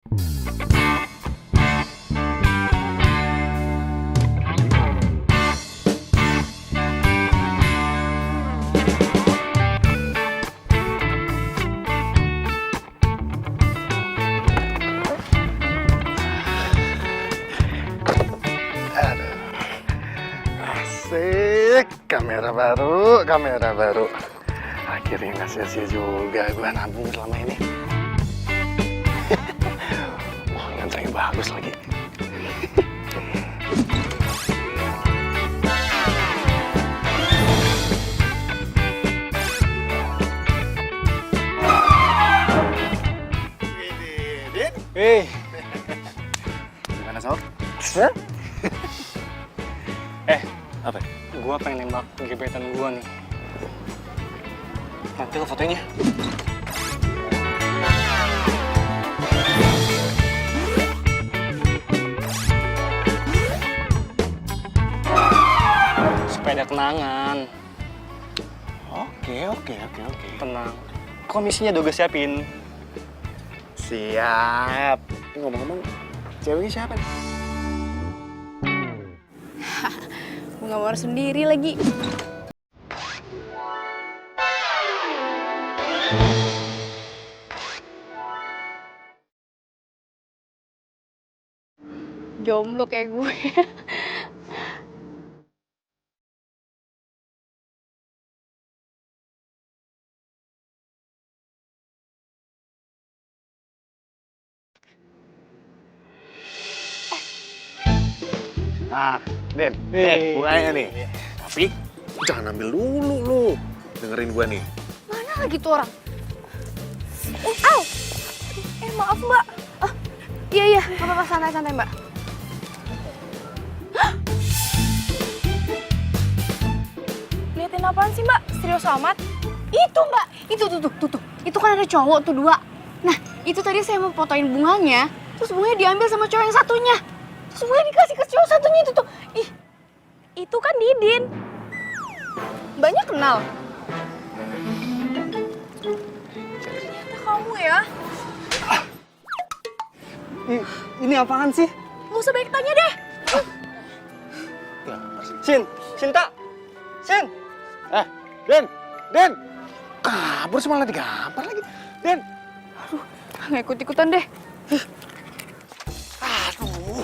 Asik, kamera baru. Akhirnya nggak sia-sia juga gue nabung selama ini. Wah, ngancangnya bagus lagi. Hei, Gimana, Sob? apa? Gua pengen nembak gebetan gua nih. Nanti lo fotonya. Supaya ada kenangan. Oke. Tenang. Komisinya udah gue siapin. Siap. Ngomong-ngomong, ceweknya siapa nih? Bunga mawar sendiri lagi. Jomblo kayak gue. Nah, Den, bunganya nih. Tapi jangan ambil dulu lu. Dengerin gua nih. Mana lagi tuh orang? Au! Maaf mbak. Iya, nggak apa-apa, santai mbak. Hah? Liatin apaan sih mbak? Serius amat? Itu mbak, itu tuh. Itu kan ada cowok tuh 2. Nah, itu tadi saya mau fotoin bunganya, terus bunganya diambil sama cowok yang satunya. Terus bunganya dikasih ke cowok satunya itu tuh. Ih, itu kan Didin. Mbaknya kenal? Ternyata kamu ya. Ini apaan sih? Gak usah banyak tanya deh. Cinta. Den! Kabur sih malah digampar lagi. Den! Nggak ikut-ikutan deh. Aduh.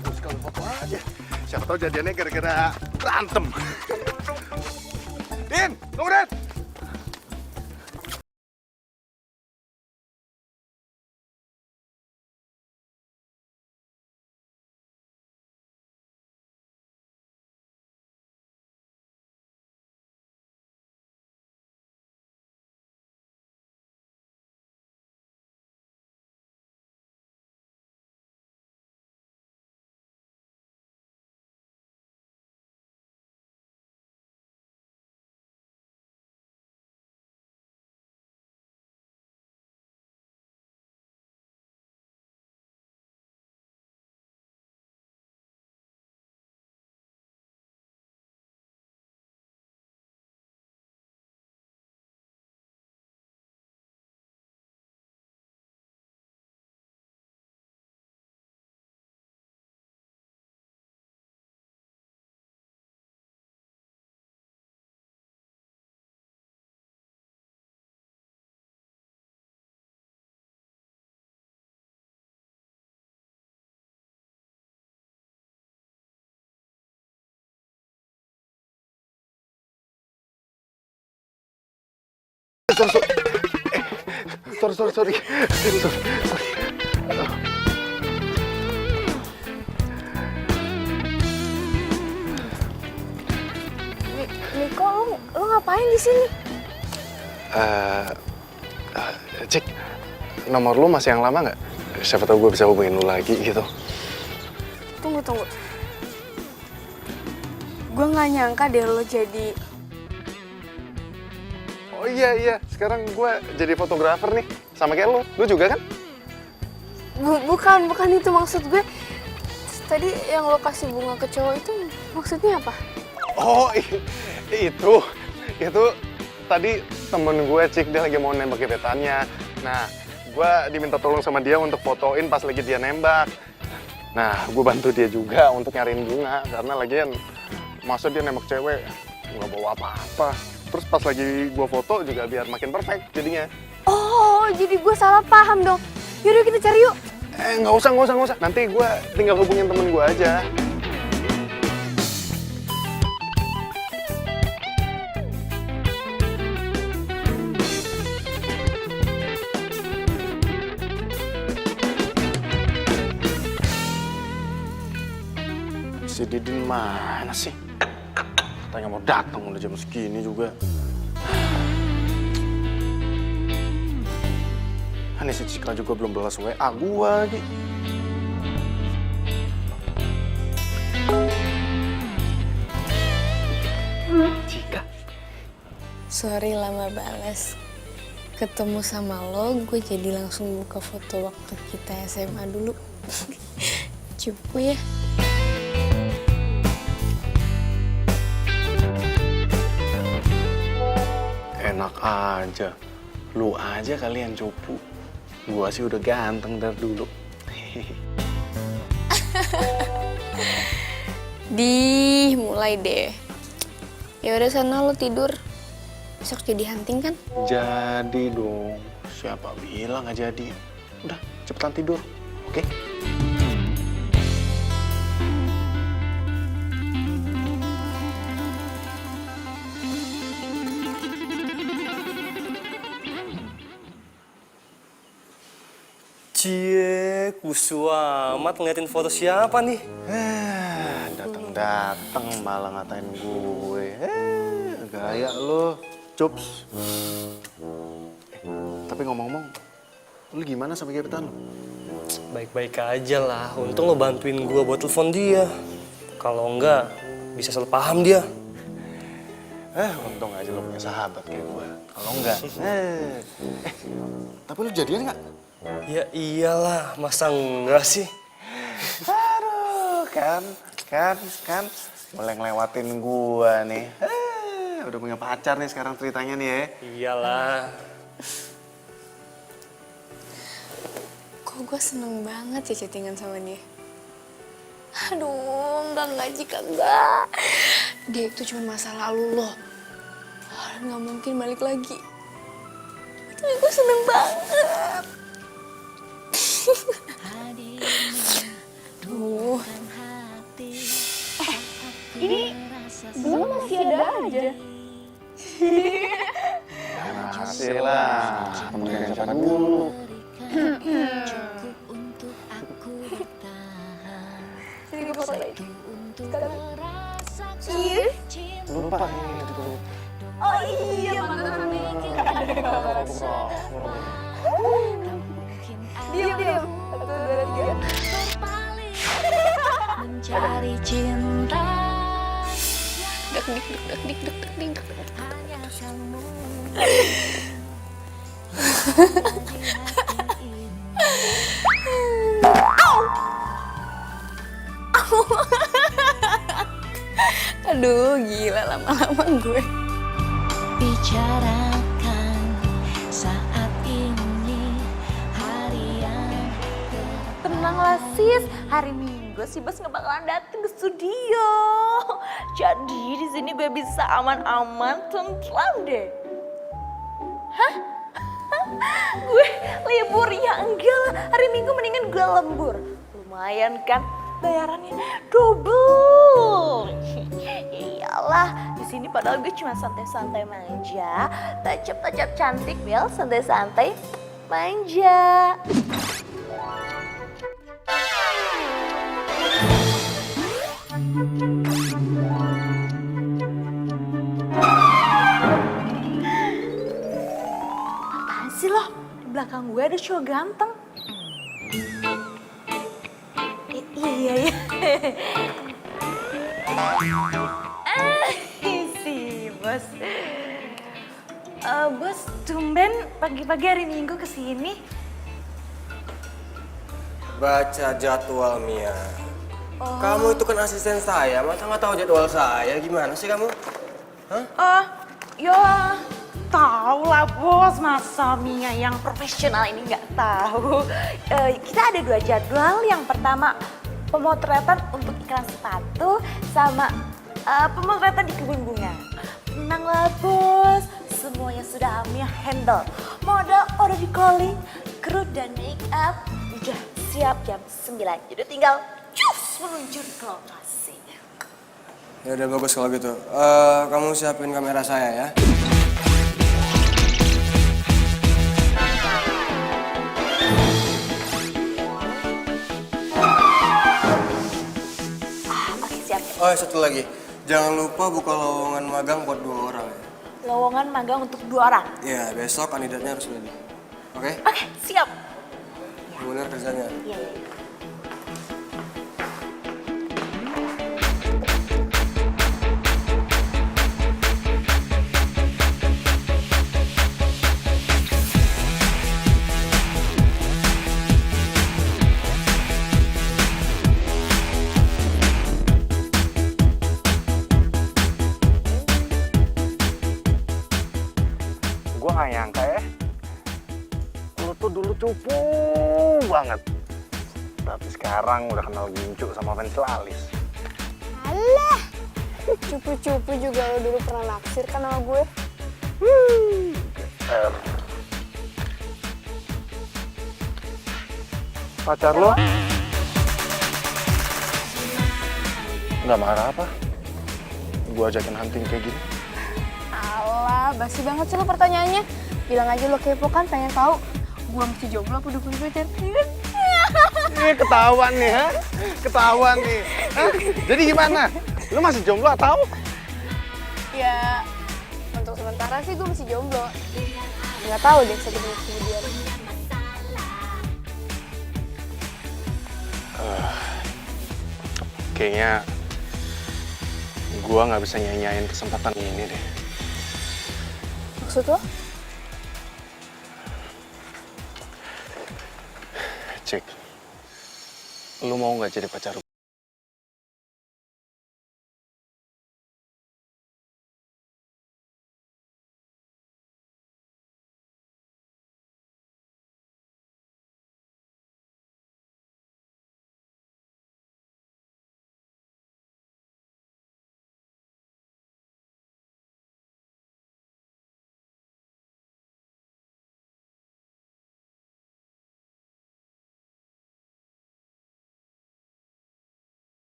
Terus kalau foto aja. Siapa tahu jadiannya gara-gara berantem. Din! Tunggu, Den! Sorry. Niko, lu ngapain di sini? Cik, nomor lu masih yang lama nggak? Siapa tahu gue bisa hubungin lu lagi gitu. Tunggu. Gue nggak nyangka deh lo jadi... Oh iya, sekarang gue jadi fotografer nih, sama kayak lu juga kan? Bukan itu maksud gue. Tadi yang lo kasih bunga ke cowok itu maksudnya apa? Oh itu tadi temen gue, Cik, dia lagi mau nembak gebetannya. Nah, gue diminta tolong sama dia untuk fotoin pas lagi dia nembak. Nah, gue bantu dia juga untuk nyariin bunga, karena lagian masa dia nembak cewek, nggak bawa apa-apa. Terus pas lagi gue foto juga biar makin perfect jadinya. Oh, jadi gue salah paham dong. Yaudah kita cari yuk. Nggak usah. Nanti gue tinggal hubungin temen gue aja. Si Didin mana sih? Katanya mau datang udah jam segini juga. Ini si Cika juga belum balas WA gua lagi. Cika? Sorry lama balas. Ketemu sama lo, gue jadi langsung buka foto waktu kita SMA dulu. Cupu ya. Enak aja. Lu aja kalian cupu. Gua sih udah ganteng dari dulu. Mulai deh. Ya udah sana lo tidur. Besok jadi hunting kan? Jadi dong. Siapa bilang nggak jadi? Udah, cepetan tidur. Oke? Cie, kusu amat ngeliatin foto siapa nih? Dateng malah ngatain gue. Gaya lo, Cups. Tapi ngomong-ngomong, lu gimana sama gebetan lo? Baik-baik aja lah, untung lo bantuin gue buat telepon dia. Kalau enggak, bisa salah paham dia. Untung aja lo punya sahabat kayak gue. Kalau enggak, tapi lu jadian nggak? Ya iyalah, masa enggak sih? Aduh, kan, mulai ngelewatin gua nih. Udah punya pacar nih sekarang ceritanya nih ya. Iyalah. Kok gue seneng banget ya chattingan sama dia. Aduh, enggak Jika, enggak. Dia itu cuma masa lalu loh. Nggak mungkin balik lagi. Tapi gue seneng banget. Duh. Ini belum masih ada aja. Masih lah, temen siapa dulu. Sini gue foto lagi. Sekarang. Cheers. Lupa. Oh iya, mantan. Diam. 1, 2, 3. Mencari cinta Dik. hanya kamu. Aduh, gila lama-lama gue. Bicarakan saat ini hari yang Tenanglah sis, hari Minggu si Bos nggak bakalan dateng ke studio. Jadi di sini gue bisa aman-aman, tentram deh. Hah? Gue libur ya enggak lah, hari Minggu mendingan gue lembur. Lumayan kan, bayarannya double. Iyalah, di sini padahal gue cuma santai-santai manja, tacap-tacap cantik Bel, santai-santai manja. Apaan sih lo? Di belakang gue ada cowok ganteng. Iya ya. Si Bos. Bos, tumben pagi-pagi hari Minggu kesini. Baca jadwal Mia. Kamu itu kan asisten saya, masa nggak tahu jadwal saya? Gimana sih kamu? Hah? Ya Tahu lah bos, masa Mia yang profesional ini nggak tahu. Kita ada 2 jadwal. Yang pertama pemotretan untuk iklan sepatu sama pemotretan di kebun bunga. Tenang lah bos, semuanya sudah Mia handle. Model udah di calling, kru dan make up udah siap jam 9. Jadi tinggal cus meluncur ke lokasi. Ya udah bagus kalau gitu. Kamu siapin kamera saya ya. Oke siap. Oh, satu lagi. Jangan lupa buka lowongan magang buat 2 orang ya. Lowongan magang untuk 2 orang. Iya, besok kandidatnya harus ready. Oke? Oke, siap. Bener kerjanya. Iya, iya. Gue gak nyangka ya, lu tuh dulu cupu banget. Tapi sekarang udah kenal gincu sama fans Lalis. Alah, cupu-cupu juga lo dulu pernah naksir kan sama gue. Pacar lo? Nggak marah apa? Gue ajakin hunting kayak gini. Alah, basi banget sih lo pertanyaannya. Bilang aja lo kepo kan, pengen tahu gue mesti jomblo apa udah punya pacar. Ini ketahuan nih, ha? Ketahuan nih. Hah? Jadi gimana? Lu masih jomblo atau? Ya, untuk sementara sih gue masih jomblo. Nggak tahu deh 1 menit kemudian. Kayaknya gue nggak bisa nyanyain kesempatan ini deh. Maksud lo? Cik, lu mau nggak jadi pacar gue?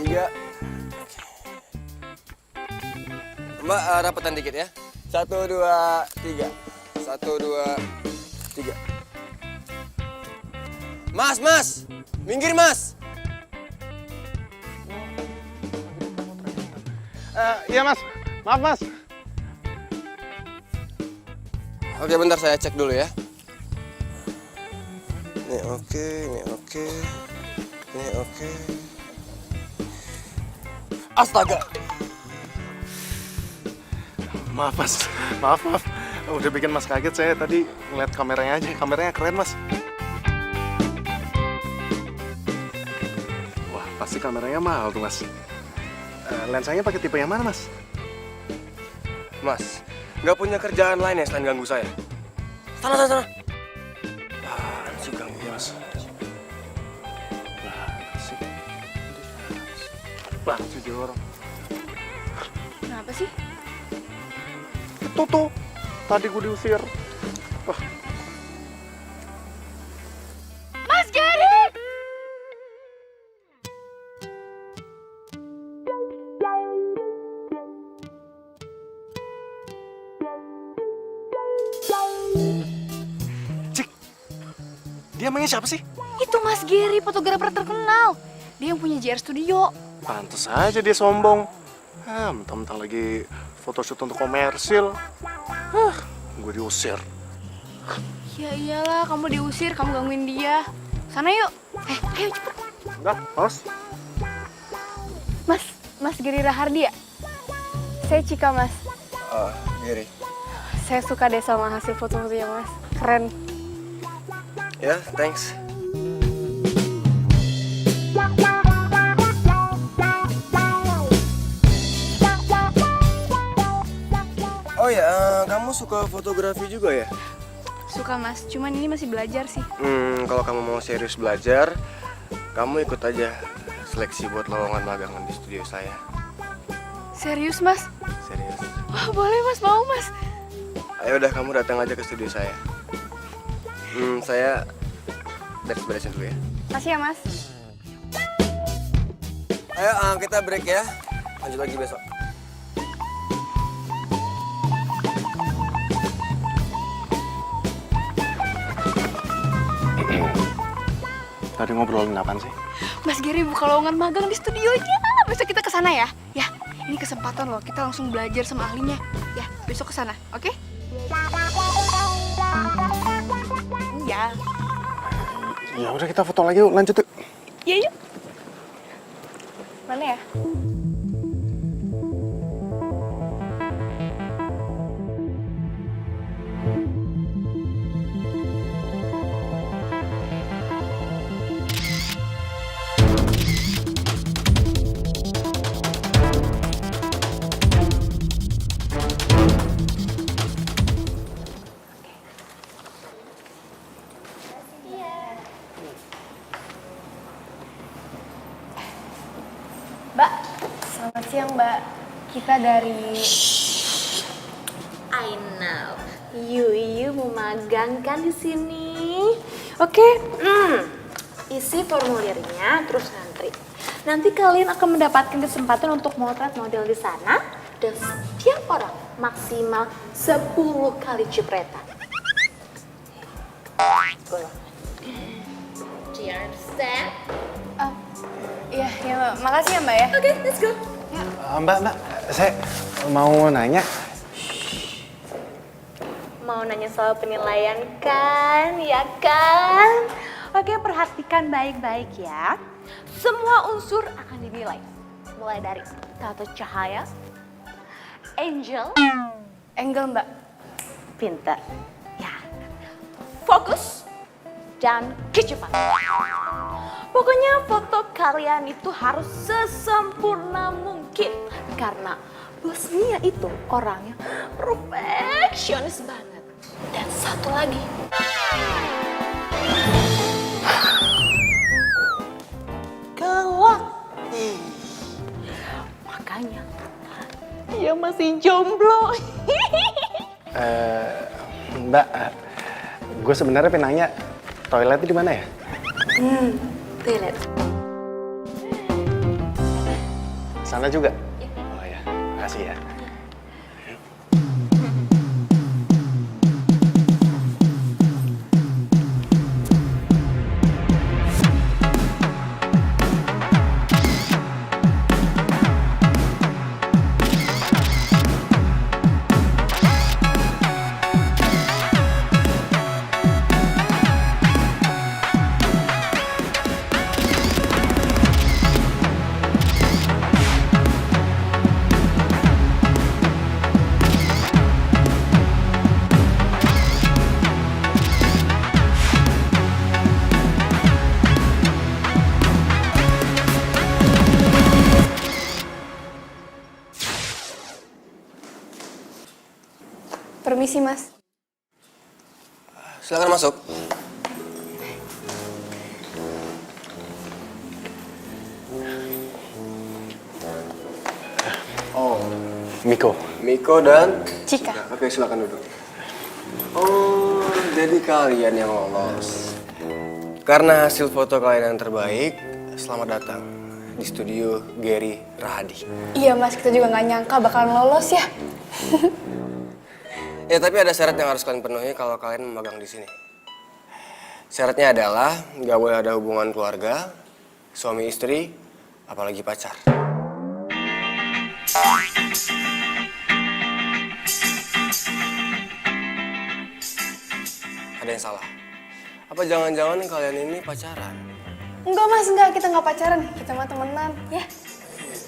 Tiga. Mbak, rapetan dikit ya. 1, 2, 3. 1, 2, 3. Mas! Minggir, Mas! Iya mas, maaf mas. Oke, bentar saya cek dulu ya. Ini oke, ini oke. Ini oke. Astaga! Maaf mas, maaf. Udah bikin mas kaget, saya tadi ngeliat kameranya aja. Kameranya keren mas. Wah, pasti kameranya mahal tuh mas. Lensanya pakai tipe yang mana mas? Mas, nggak punya kerjaan lain ya selain ganggu saya? Sana. Apaan sih ganggu mas? Banget sih dia orang. Kenapa sih? Itu tuh, tadi gue diusir. Wah, emangnya siapa sih? Itu Mas Gary, fotografer terkenal. Dia yang punya JR Studio. Pantes aja dia sombong. Mentang-mentang lagi photoshoot untuk komersil. Gue diusir. Ya iyalah, kamu diusir, kamu gangguin dia. Sana yuk. Ayo cepet. Enggak, Mas. Mas Gary Rahardi ya? Saya Cika, Mas. Gary. Saya suka deh sama hasil foto-fotonya, Mas. Keren. Ya, thanks. Oh ya, kamu suka fotografi juga ya? Suka, Mas. Cuman ini masih belajar sih. Kalau kamu mau serius belajar, kamu ikut aja seleksi buat lowongan magangan di studio saya. Serius, Mas? Serius. Wah, boleh, Mas. Mau, Mas. Ayo udah, kamu datang aja ke studio saya. Saya beres-beresin dulu ya. Makasih ya, Mas. Ayo, kita break ya. Lanjut lagi besok. Tadi ngobrolin apaan sih? Mas Gary buka lowongan magang di studionya. Besok kita ke sana ya. Ya, ini kesempatan loh. Kita langsung belajar sama ahlinya. Ya, besok ke sana, oke? Ya. Ya udah kita foto lagi yuk, lanjut yuk. Ya, yuk. Mana ya? Mbak, selamat siang Mbak. Kita dari... I know. You mau magang kan di sini? Oke. Isi formulirnya terus ngantri. Nanti kalian akan mendapatkan kesempatan untuk motret model di sana dan setiap orang maksimal 10 kali cipratan. Do you understand? Iya, Mbak. Makasih ya Mbak ya. Oke, let's go. Mbak, saya mau nanya. Mau nanya soal penilaian kan, ya kan? Oke, perhatikan baik-baik ya. Semua unsur akan dinilai. Mulai dari tata cahaya, angel, Mbak. pinter, ya, fokus, dan kecepatan. Pokoknya foto kalian itu harus sesempurna mungkin. Karena Bos Mia itu orangnya perfeksionis banget. Dan satu lagi. Galak. Makanya dia masih jomblo. Mbak, gue sebenarnya pengen nanya, toiletnya di mana ya? Toilet. Sana juga? Oh ya, makasih ya. Permisi, Mas. Silakan masuk. Oh, Miko dan Cika. Oke, silakan duduk. Oh, jadi kalian yang lolos. Karena hasil foto kalian yang terbaik, selamat datang di studio Gary Rahadi. Iya, Mas. Kita juga nggak nyangka bakalan lolos ya. Ya, tapi ada syarat yang harus kalian penuhi kalau kalian magang di sini. Syaratnya adalah nggak boleh ada hubungan keluarga, suami istri, apalagi pacar. Ada yang salah? Apa jangan-jangan kalian ini pacaran? Enggak mas, enggak, kita nggak pacaran, kita mah temenan, ya.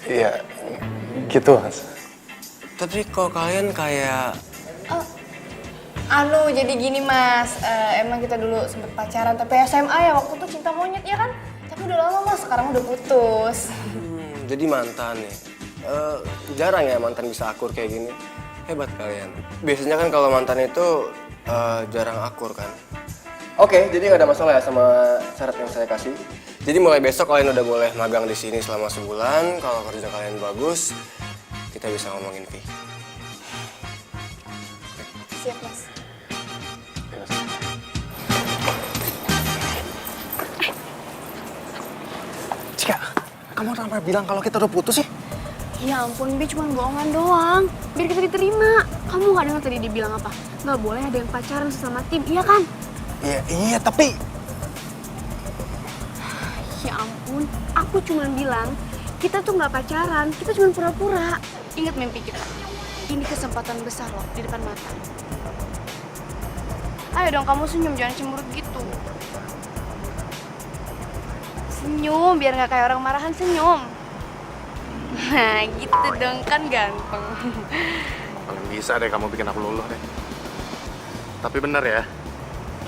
Iya, gitu Mas. Tapi kok kalian kayak... Jadi gini mas, emang kita dulu sempet pacaran, tapi SMA ya, waktu itu cinta monyet ya kan? Tapi udah lama mas, sekarang udah putus. Jadi mantan nih. Jarang ya mantan bisa akur kayak gini. Hebat kalian. Biasanya kan kalau mantan itu jarang akur kan. Oke, jadi nggak ada masalah ya sama syarat yang saya kasih. Jadi mulai besok kalian udah boleh magang di sini selama sebulan. Kalau kerja kalian bagus, kita bisa ngomongin fee. Siap mas. Cika, kamu kenapa bilang kalau kita udah putus sih? Ya ampun, Bi, cuma bohongan doang. Biar kita diterima. Kamu nggak dengar tadi dia bilang apa? Nggak boleh ada yang pacaran sesama tim, iya kan? Iya, tapi... Ya ampun, aku cuma bilang kita tuh nggak pacaran, kita cuma pura-pura. Ingat mimpi kita. Ini kesempatan besar loh di depan mata. Ayo dong kamu senyum, jangan cemberut gitu. Senyum, biar nggak kayak orang marahan, senyum. Nah gitu dong, kan ganteng. Paling bisa deh kamu bikin aku luluh deh. Tapi bener ya,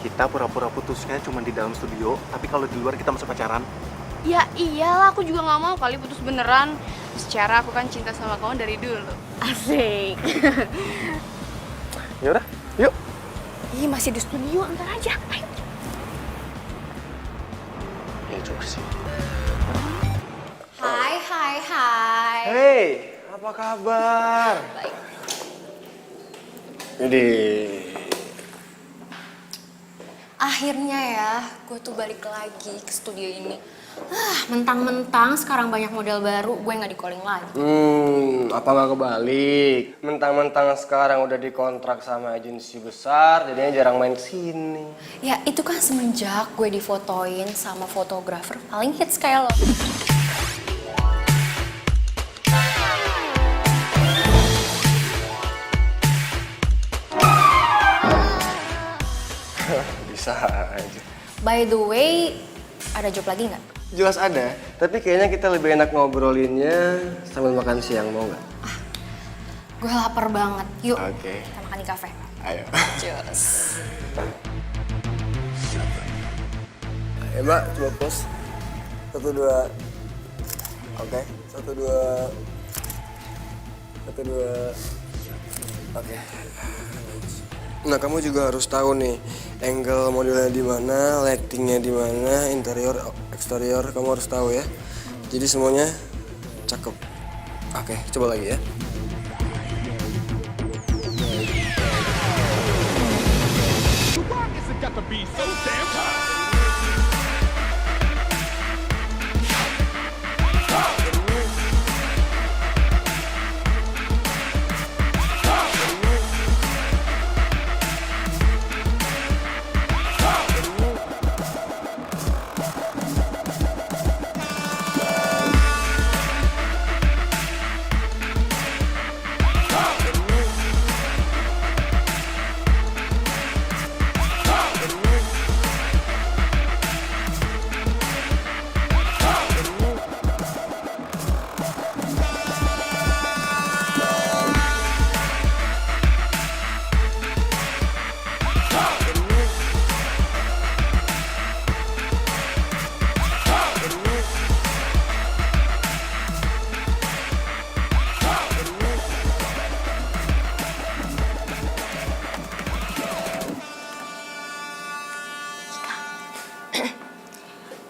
kita pura-pura putusnya cuma di dalam studio, tapi kalau di luar kita masih pacaran. Ya iyalah, aku juga nggak mau kali putus beneran. Secara aku kan cinta sama kamu dari dulu. Asik. Ya udah, yuk. Ih, masih di studio, antar aja. Ayo. Ya juga sih. Hai. Hey, apa kabar? Baik. Jadi, Akhirnya ya, gue tuh balik lagi ke studio ini. Mentang-mentang sekarang banyak model baru, gue nggak di-calling lagi. apa nggak kebalik? Mentang-mentang sekarang udah dikontrak sama agensi besar, jadinya jarang main kesini. Ya itu kan semenjak gue difotoin sama fotografer paling hits kayak lo. Bisa aja. By the way, ada job lagi nggak? Jelas ada, tapi kayaknya kita lebih enak ngobrolinnya sambil makan siang, mau nggak? Gue lapar banget. Yuk, Oke. kita makan di kafe. Ayo. Cheers. Ayo mbak, coba pose. 1, 2. Oke, 1, 2. 1, 2. Oke. Nah, kamu juga harus tahu nih, angle modelnya di mana, lightingnya di mana, interior, eksterior, kamu harus tahu ya. Jadi semuanya cakep. Oke, coba lagi ya.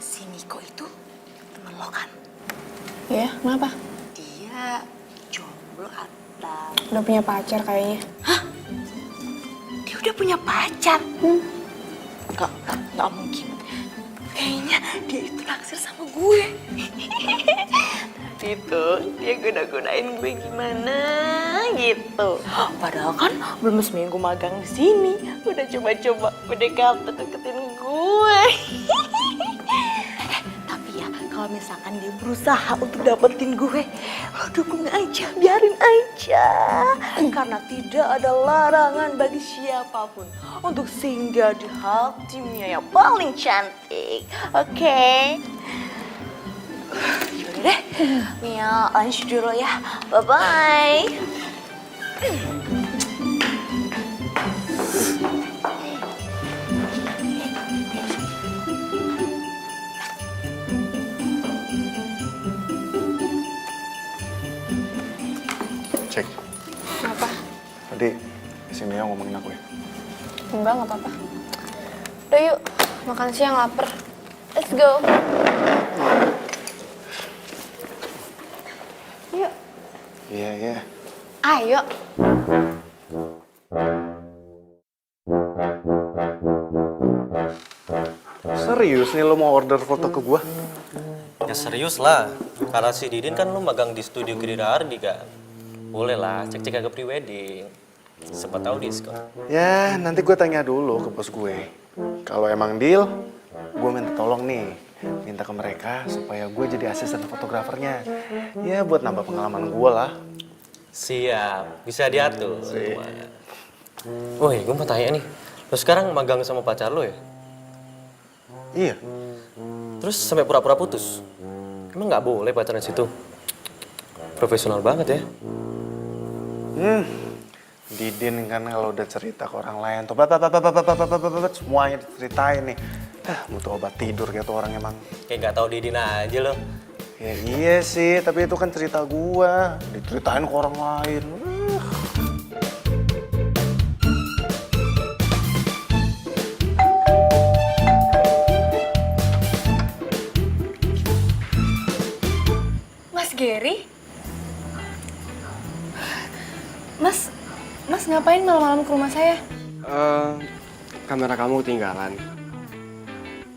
Si Niko itu temen lo kan? Ya, kenapa? Dia jomblo atau... Udah punya pacar kayaknya. Dia udah punya pacar? Nggak mungkin. Kayaknya dia itu naksir sama gue. Tapi itu dia goda-godain gue gimana gitu. Padahal kan belum seminggu magang di sini, udah coba-coba PDKT deketin gue. gue. Tapi ya kalau misalkan dia berusaha untuk dapetin gue, lo dukung aja, biarin aja. Karena tidak ada larangan bagi siapapun untuk singgah di hatinya yang paling cantik. Oke? Yaudah deh, Mia lanjut dulu ya. Bye-bye. Cek, Apa? tadi si Mia ngomongin aku ya. Enggak, nggak apa-apa. Udah yuk, makan siang lapar. Let's go. Yuk. Iya, iya. Ayo. Serius nih lo mau order foto ke gua? Ya serius lah, karena si Didin kan lu magang di studio Gerida Ardi kan. Boleh lah, cek-cek agak pre-wedding. Siapa tahu diskon. Ya, nanti gue tanya dulu ke bos gue. Kalau emang deal, gue minta tolong nih. Minta ke mereka supaya gue jadi asisten fotografernya. Ya, buat nambah pengalaman gue lah. Siap, bisa diatur. Woi, gue mau tanya nih. Lo sekarang magang sama pacar lo ya? Iya. Terus sampai pura-pura putus? Emang nggak boleh pacaran situ? Profesional banget ya. Didin kan kalau udah cerita ke orang lain tuh, semuanya diceritain nih. Butuh obat tidur gitu orang emang. Kayak nggak tahu Didin aja lo. Ya iya sih, tapi itu kan cerita gua. Diceritain ke orang lain. Mas Gary? Mas ngapain malam-malam ke rumah saya? Kamera kamu ketinggalan.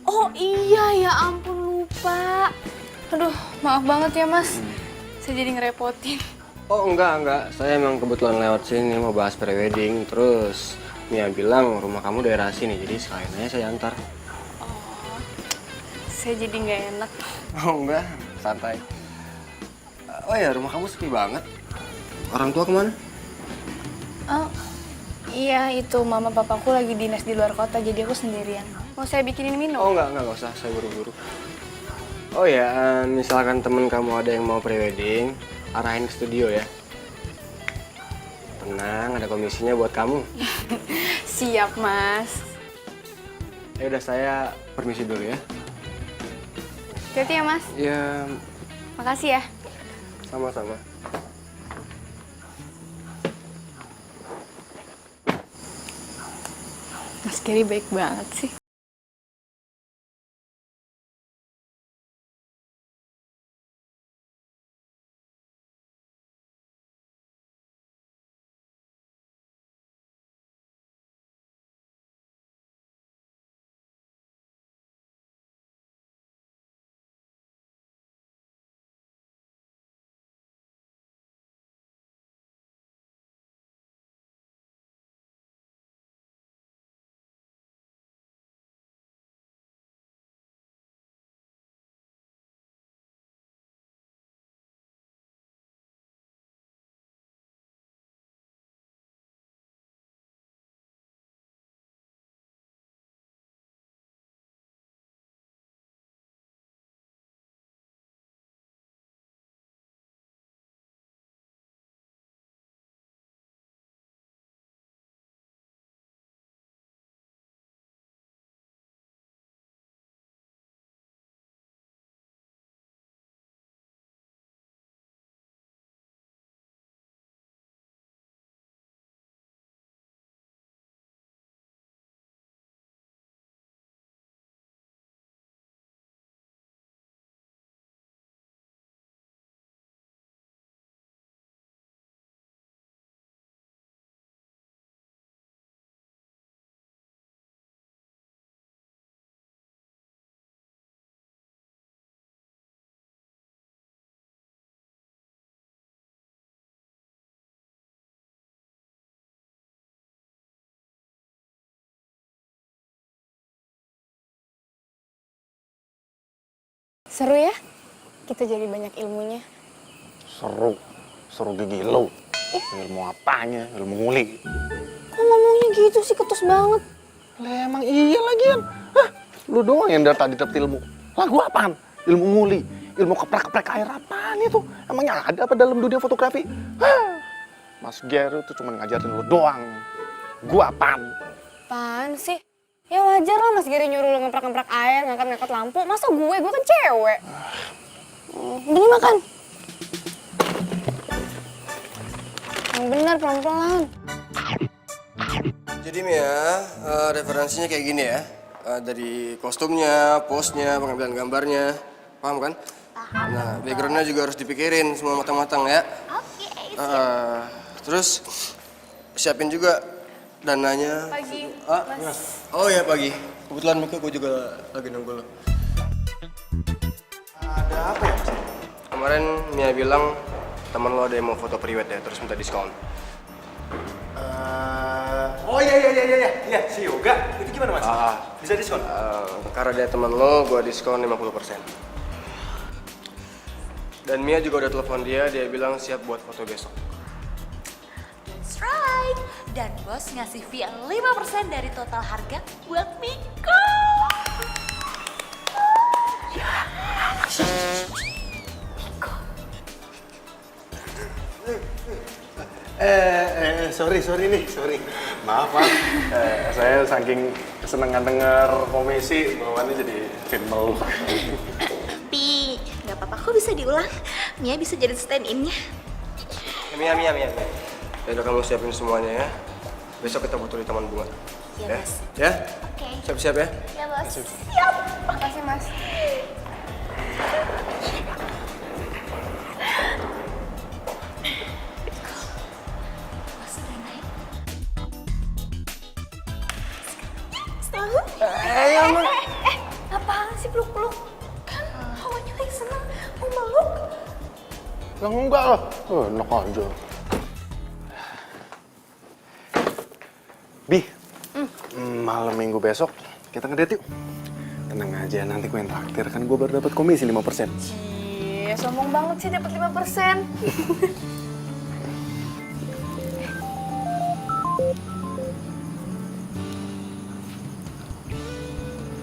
Oh iya, ya ampun lupa. Aduh, maaf banget ya mas. Saya jadi ngerepotin. Oh enggak. Saya emang kebetulan lewat sini mau bahas prewedding. Terus Mia bilang rumah kamu daerah sini, jadi sekalian aja saya antar. Saya jadi nggak enak. Oh enggak, santai. Oh ya, rumah kamu sepi banget. Orang tua kemana? Oh, iya itu mama papaku lagi dinas di luar kota, jadi aku sendirian. Mau saya bikinin minum? Oh enggak usah, saya buru-buru. Oh ya, misalkan temen kamu ada yang mau prewedding, arahin ke studio ya. Tenang, ada komisinya buat kamu. Siap mas. Ya udah, saya permisi dulu ya. Hati-hati ya mas. Ya, Makasih ya. sama-sama. Mas Gary baik banget sih. Seru ya? Kita jadi banyak ilmunya. Seru gigi lo. Ilmu apanya? Ilmu nguli. Kok ngomongnya gitu sih, ketus banget. Lah emang iya lagian. Hah, lu doang yang dari tadi dapet ilmu. Lah gua apaan? Ilmu nguli, ilmu keprek-keprek air apaan itu? Emangnya ada apa dalam dunia fotografi? Hah, Mas Gary tuh cuma ngajarin lu doang. Gua apaan? Apaan sih? Ya wajar lah Mas Gary nyuruh lo ngeprak-ngeprak air, ngangkat-ngangkat lampu. Masa gue kan cewek. Gini makan. Yang benar pelan-pelan. Jadi Mia, referensinya kayak gini ya. Dari kostumnya, pose-nya, pengambilan gambarnya. Paham kan? Nah, background-nya juga harus dipikirin semua matang-matang ya. Oke. Terus siapin juga dananya. Pagi, Mas. Oh ya pagi. Kebetulan Mika gue juga lagi nunggu lo. Ada apa ya Mas? Kemarin Mia bilang teman lo ada yang mau foto priwet ya, terus minta diskon. Oh iya, si Yoga. Itu gimana Mas? Bisa diskon? Karena dia teman lo, gue diskon 50%. Dan Mia juga udah telepon dia bilang siap buat foto besok. That's right. Dan bos ngasih fee 5% dari total harga buat Miko. Sorry. Maaf, Mas. Saya saking kesenangan denger komisi, bawaannya jadi film. Tapi nggak apa-apa kok bisa diulang. Mia bisa jadi stand-in-nya. Mia. Ya udah kamu siapin semuanya ya. Besok kita butuh di Taman Bunga. Iya, Ya? Mas. Ya? Oke. Siap-siap ya? Ya, Bos. Makasih Mas. Apaan sih peluk-peluk? Kan hawanya lagi seneng, mau meluk. Yang enggak lah. Enak aja. Bi, malam minggu besok kita ngedate yuk. Tenang aja, nanti gue yang traktir. Kan gue baru dapat komisi 5%. Cie, sombong banget sih dapat 5%.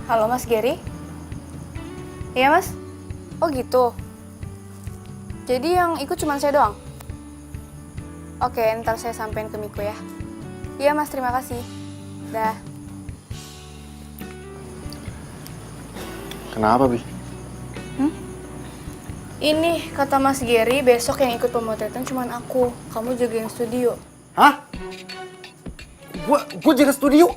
Halo Mas Gary? Iya Mas? Oh gitu. Jadi yang ikut cuma saya doang? Oke, ntar saya sampein ke Miko ya. Iya Mas, terima kasih. Dah. Kenapa, Bi? Ini kata Mas Gary, besok yang ikut pemotretan cuma aku. Kamu jagain studio. Hah? Gue jaga studio?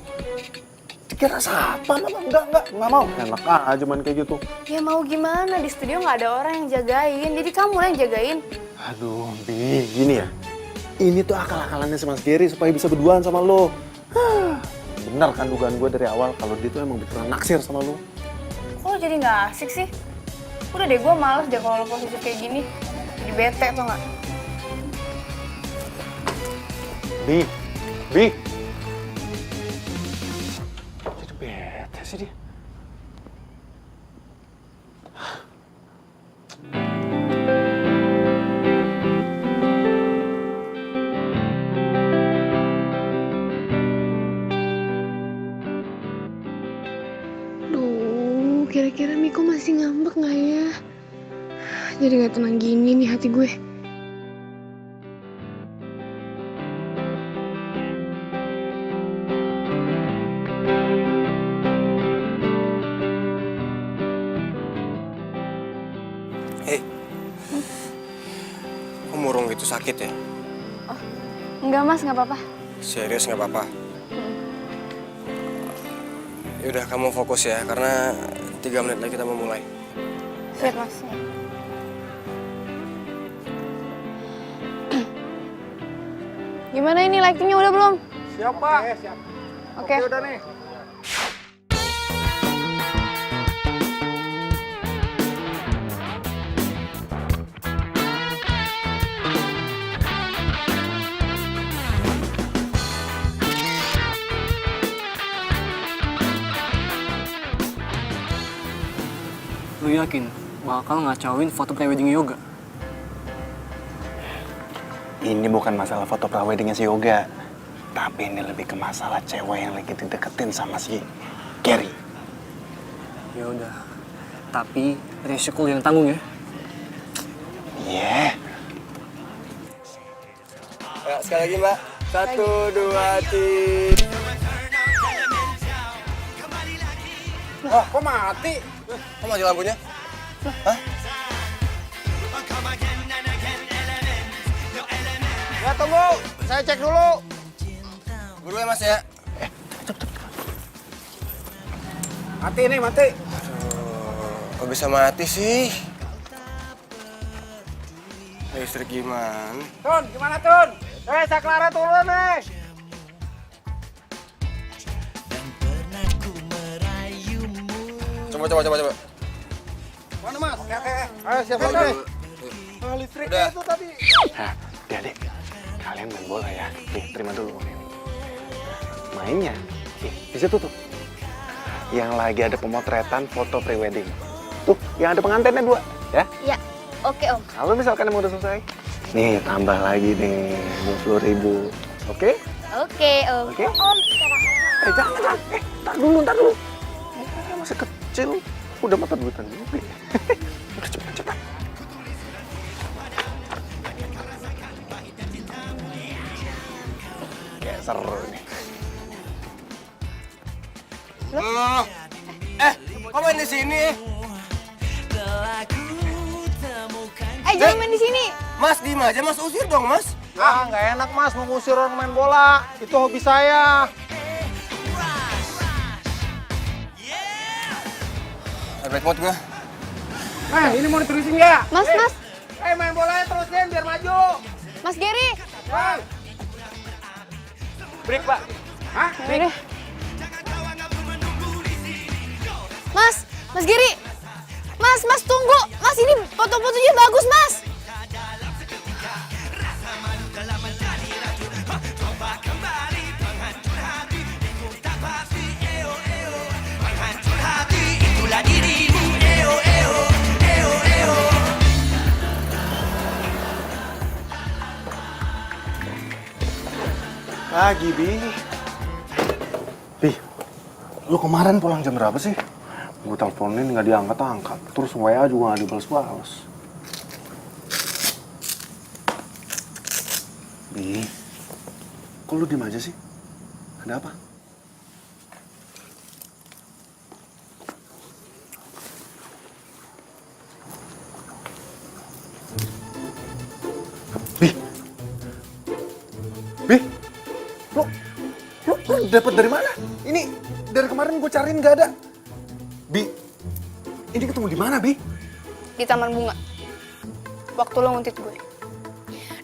Kira siapa? Enggak mau. Enak aja main kayak gitu. Ya mau gimana, di studio nggak ada orang yang jagain. Jadi kamu lah yang jagain. Aduh, Bi, gini ya. Ini tuh akal-akalannya si Mas Gary supaya bisa berduaan sama lo. Bener kan dugaan gue dari awal kalau dia tuh emang beneran naksir sama lo. Kok lo jadi nggak asik sih? Udah deh, gue males deh kalau lo posisi kayak gini. Jadi bete tau nggak? Bi. Jadi bete sih dia. Duh, kira-kira Miko masih ngambek nggak ya? Jadi nggak tenang gini nih hati gue. Hei, kok murung gitu sakit ya? Enggak Mas, nggak apa-apa. Serius nggak apa-apa? Yaudah kamu fokus ya, karena 3 menit lagi kita mau mulai. Siap Mas. Gimana ini lightingnya udah belum? Siap, Pak. Siap. Oke. Udah nih. Lu yakin bakal ngacauin foto prewedding Yoga. Ini bukan masalah foto praweddingnya si Yoga, tapi ini lebih ke masalah cewek yang lagi dideketin sama si Gary. Ya udah, tapi resiko yang tanggung ya. Iya. Ya, sekali lagi Mbak. 1, 2, 3. Wah, kok mati? Kok mati lampunya? Hah? Ya tunggu, saya cek dulu. Buru ya Mas ya. Mati nih, mati. Kok bisa mati sih? Listrik gimana? Tun, gimana Tun? Saya Clara turun nih. Coba. Mana Mas? Ayo siap nih. Listriknya itu tadi. Nah, adik, kalian main bola ya. Nih, terima dulu ini. Mainnya, di situ tuh. Yang lagi ada pemotretan foto prewedding. Tuh, yang ada pengantinnya 2, ya? Ya, oke Om. Kalau misalkan emang udah selesai, nih tambah lagi nih 50.000. Oke? Oke Om. Oke? Om, Jangan. Ntar dulu. Masih kecil, udah mata duitan juga. Udah cepat. Kayak seru nih. Kok main di sini? jangan main di sini. Mas, diem aja. Mas, usir dong, Mas. Nggak enak Mas, mengusir orang main bola. Itu hobi saya. Bad mood gue. Ini mau diterusin ya? Mas. Main bolanya terusin biar maju. Mas Gary. Break, Pak. Hah? Break. Mas Gary. Mas tunggu. Mas ini foto-fotonya bagus, Mas. Pagi, Bi, lu kemarin pulang jam berapa sih? Gue teleponin nggak diangkat-angkat, terus WA juga nggak dibales-bales. Bi, kok lu diem aja sih? Ada apa? Bi, lu dapat dari mana? Ini dari kemarin gue cariin nggak ada. Bi, ini ketemu di mana, Bi? Di taman bunga. Waktu lo nguntit gue.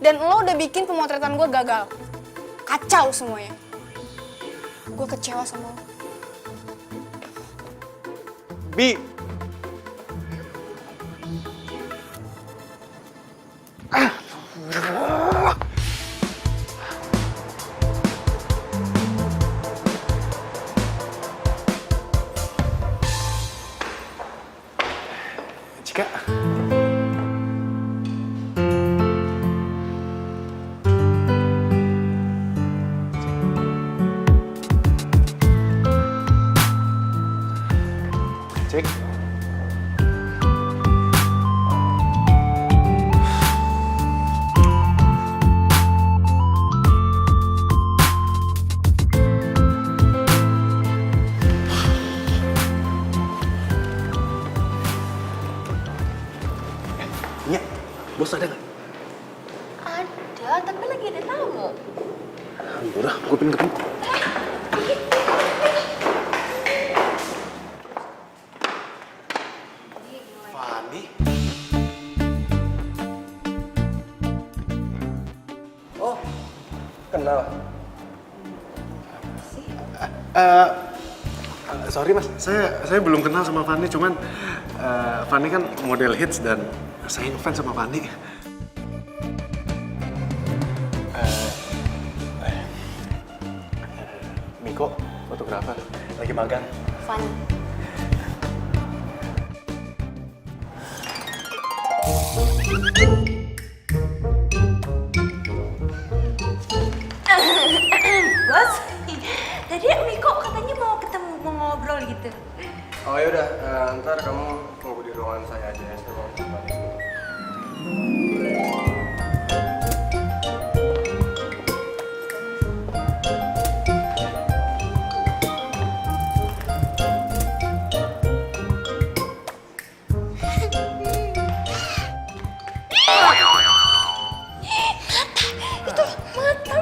Dan lo udah bikin pemotretan gue gagal. Kacau semuanya. Gue kecewa sama lo. Bi. Cika. Cik. Iya, bos ada nggak? Ada, tapi lagi ada tamu. Udah, gue pengen ketemu. Fani? Oh, kenal. Sorry mas, saya belum kenal sama Fani, cuman Fani kan model hits dan saya ngefans sama Fani. Miko, fotografer, lagi magang. Fun. Bos, tadi Miko katanya mau ketemu, mau ngobrol gitu. Oh yaudah, ntar kamu tunggu di ruangan saya aja ya. Saya mau balik.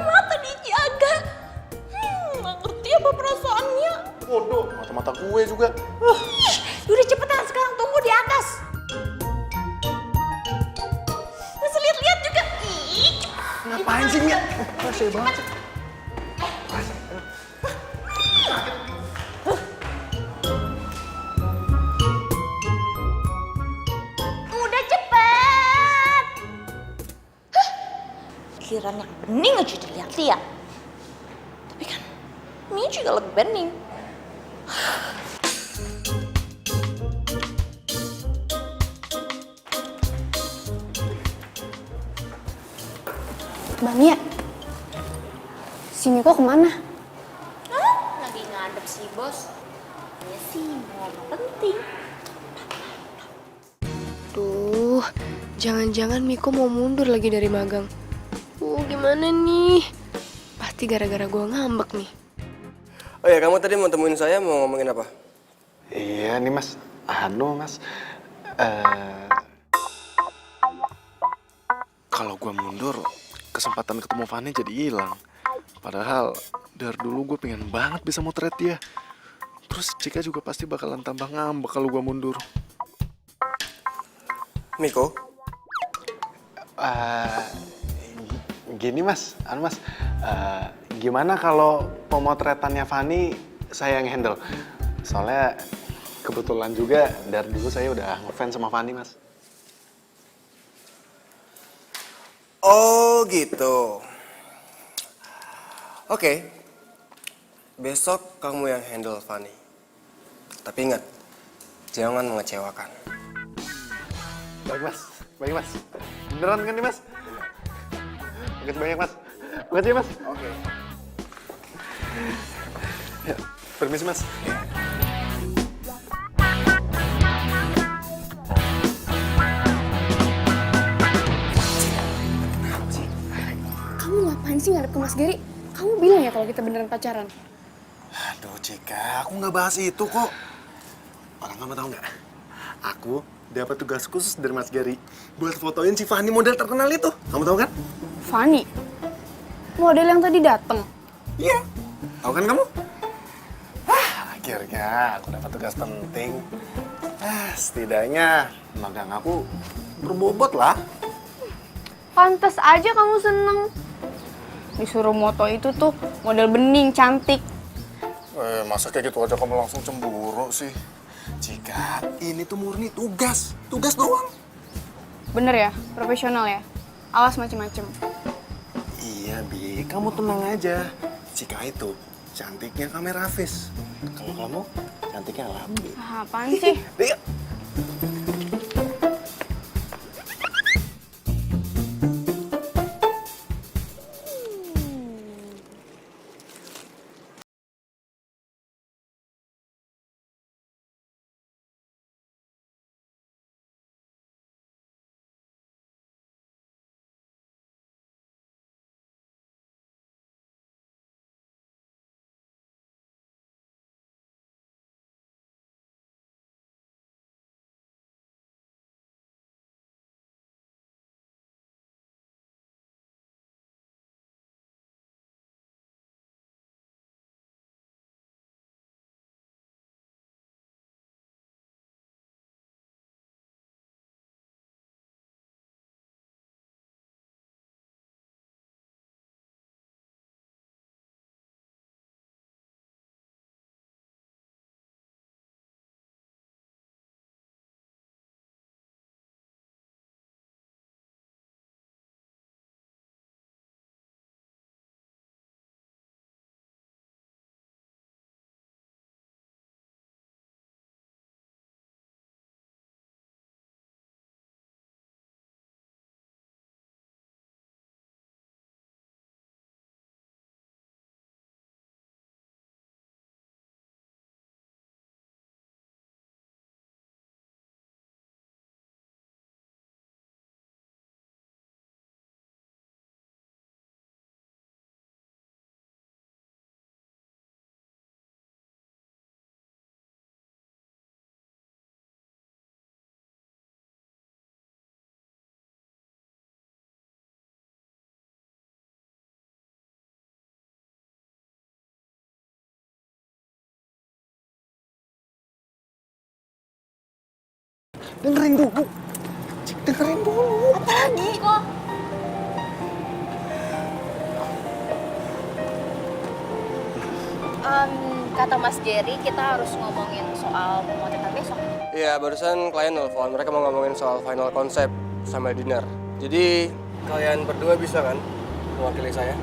Mata dijaga. Nggak ngerti apa perasaannya. Bodoh, mata-mata gue juga. Udah cepetan sekarang tunggu di atas. Masih lihat-lihat juga. Ih, Ngapain sih, Mia? Rasanya banget sih. udah cepet. Kiraan yang bening aja dilihat-lihat. Tapi kan ini juga lagi bening. Bang ya, si Miko kemana? Lagi ngadep sih bos. Ya sih mau ngomong penting. Duh, jangan-jangan Miko mau mundur lagi dari magang. Gimana nih? Pasti gara-gara gue ngambek nih. Oh ya, kamu tadi mau temuin saya mau ngomongin apa? Iya nih mas, aduh mas. Kalau gue mundur, kesempatan ketemu Fanny jadi hilang. Padahal dari dulu gue pengen banget bisa motret dia. Terus Cika juga pasti bakalan tambah ngambek kalau gue mundur. Miko? Gini mas, gimana kalau pemotretannya Fanny saya yang handle? Soalnya kebetulan juga dari dulu saya udah ngefans sama Fanny mas. Oh gitu. Oke. Besok kamu yang handle Fanny. Tapi ingat, jangan mengecewakan. Baik mas. Beneran kan nih mas? Makasih banyak mas. Makasih ya mas. Oke. Ya, permisi mas. Kamu ngapain sih ngadep ke Mas Gary? Kamu bilang ya kalau kita beneran pacaran? Aduh Cika, aku nggak bahas itu kok. Orang kamu tahu nggak? Aku dapat tugas khusus dari Mas Gary buat fotoin si Fanny model terkenal itu. Kamu tahu kan? Fanny? Model yang tadi datang. Iya. Tahu kan kamu? Akhirnya aku dapat tugas penting. Setidaknya magang aku berbobot lah. Pantes aja kamu seneng. Disuruh moto itu tuh model bening, cantik. Masa kayak gitu aja kamu langsung cemburu sih? Jika ini tuh murni tugas doang. Bener ya, profesional ya. Awas macem-macem. Iya Bi, kamu tenang aja. Jika itu cantiknya kamera face. Kalau kamu cantiknya Lambi. Apaan sih? Iya. Dengerin dulu. Cik, dengerin dulu. Apa lagi kok? Kata Mas Jerry, kita harus ngomongin soal pemotretan besok. Iya, barusan klien nelfon. Mereka mau ngomongin soal final konsep sama dinner. Jadi, kalian berdua bisa kan mewakili saya?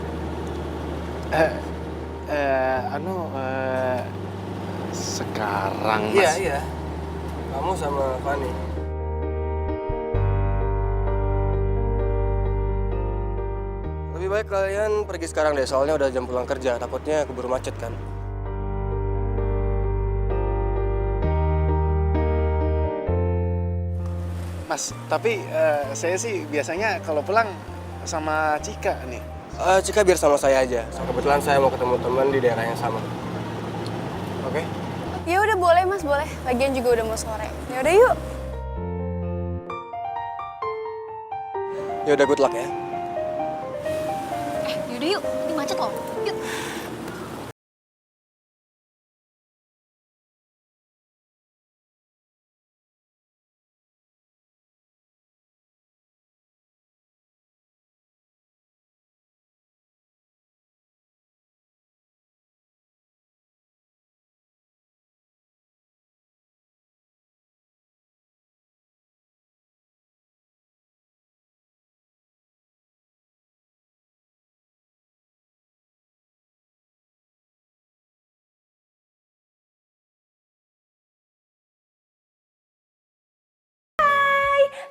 Sekarang, Mas. Iya, iya. Kamu sama Fanny. Lebih baik kalian pergi sekarang deh, soalnya udah jam pulang kerja. Takutnya keburu macet kan. Mas, tapi saya sih biasanya kalau pulang sama Cika nih. Cika biar sama saya aja. Kebetulan saya mau ketemu teman di daerah yang sama. Oke? Ya udah boleh Mas, boleh. Lagian juga udah mau sore. Ya udah yuk. Ya udah, good luck ya. Yaudah yuk, ini macet loh. Yuk.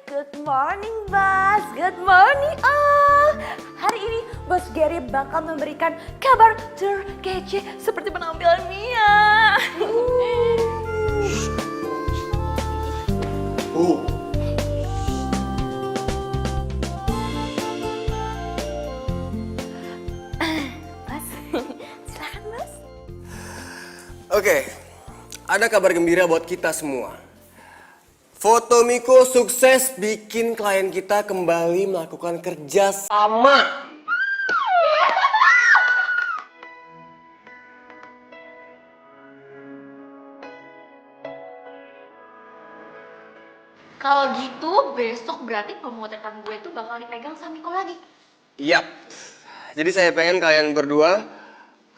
Good morning, Bos. Good morning, all. Hari ini Bos Gary bakal memberikan kabar terkece seperti penampilan Mia. Bos, silakan Bos. Oke, ada kabar gembira buat kita semua. Foto Miko sukses bikin klien kita kembali melakukan kerja sama. Kalau gitu, besok berarti pemotretan gue tuh bakal dipegang sama Miko lagi. Yap. Jadi saya pengen kalian berdua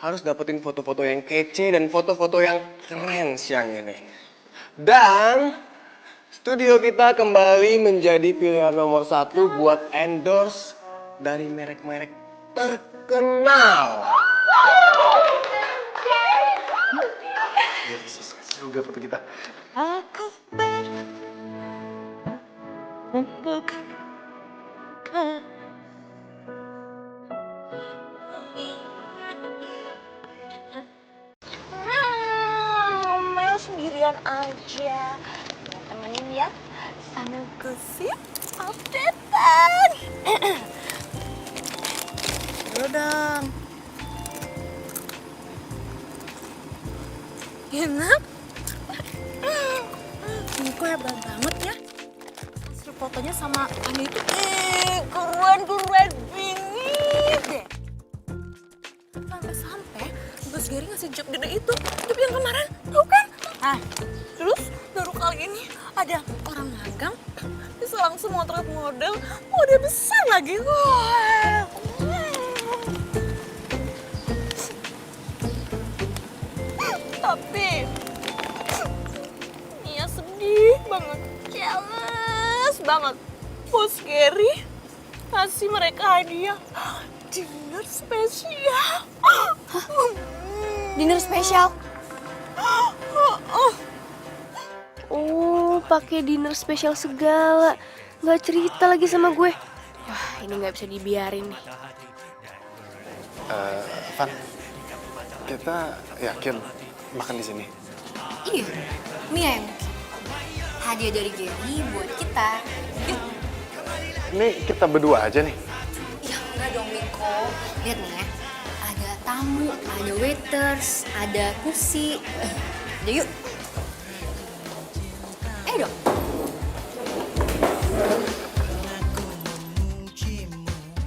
harus dapetin foto-foto yang kece dan foto-foto yang keren siang ini. Dan studio kita kembali menjadi pilihan nomor 1 buat endorse dari merek-merek terkenal. Juga foto kita. Aku Mel sendirian aja. Temenin ya, sambil gosip updatean. Ayo dong. Enak. Niko hebat banget ya. Hasil fotonya sama Ani itu keren bingit deh. Sampai-sampai Bos Gary ngasih job gede itu. Job yang kemarin, tau kan? Nah, terus baru kali ini ada orang magang bisa langsung motret model besar lagi. Wah. Tapi Mia sedih banget, jealous banget. Bos Gary kasih mereka hadiah dinner spesial. Dinner spesial? Oh, pakai dinner spesial segala. Nggak cerita lagi sama gue. Wah, ini nggak bisa dibiarin nih. Van, kita yakin makan di sini. Iya, Mia yang bikin. Hadiah dari Gary buat kita. Ini kita berdua aja nih. Ya enggak dong Miko. Lihat nih ya, ada tamu, ada waiters, ada kursi. Udah yuk. Ayo dong.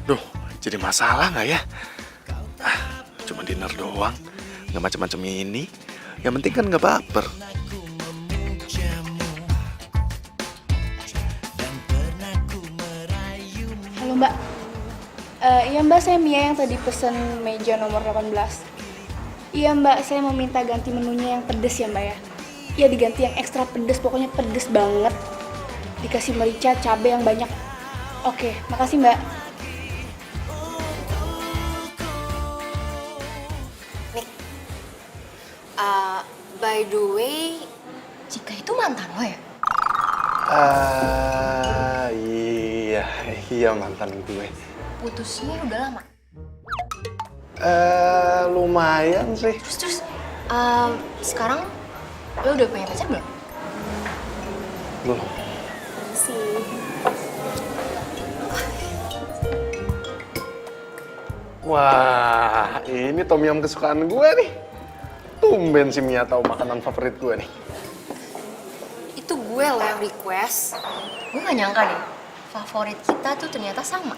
Duh, jadi masalah nggak ya? Cuma dinner doang, nggak macam-macam ini. Yang penting kan nggak baper. Halo Mbak. Iya Mbak, saya Mia yang tadi pesen meja nomor 18. Iya Mbak, saya mau minta ganti menunya yang pedes ya Mbak ya. Iya diganti yang ekstra pedes, pokoknya pedes banget. Dikasih merica, cabai yang banyak. Oke, makasih Mbak. By the way, Cika itu mantan lo ya? Iya mantan gue. Putusnya udah lama. Lumayan sih. Terus, sekarang lo udah punya pacar belum? Belum. Wah, ini tom yum kesukaan gue nih. Tumben si Mia tahu makanan favorit gue nih. Itu gue lo yang request. Gue gak nyangka deh, favorit kita tuh ternyata sama.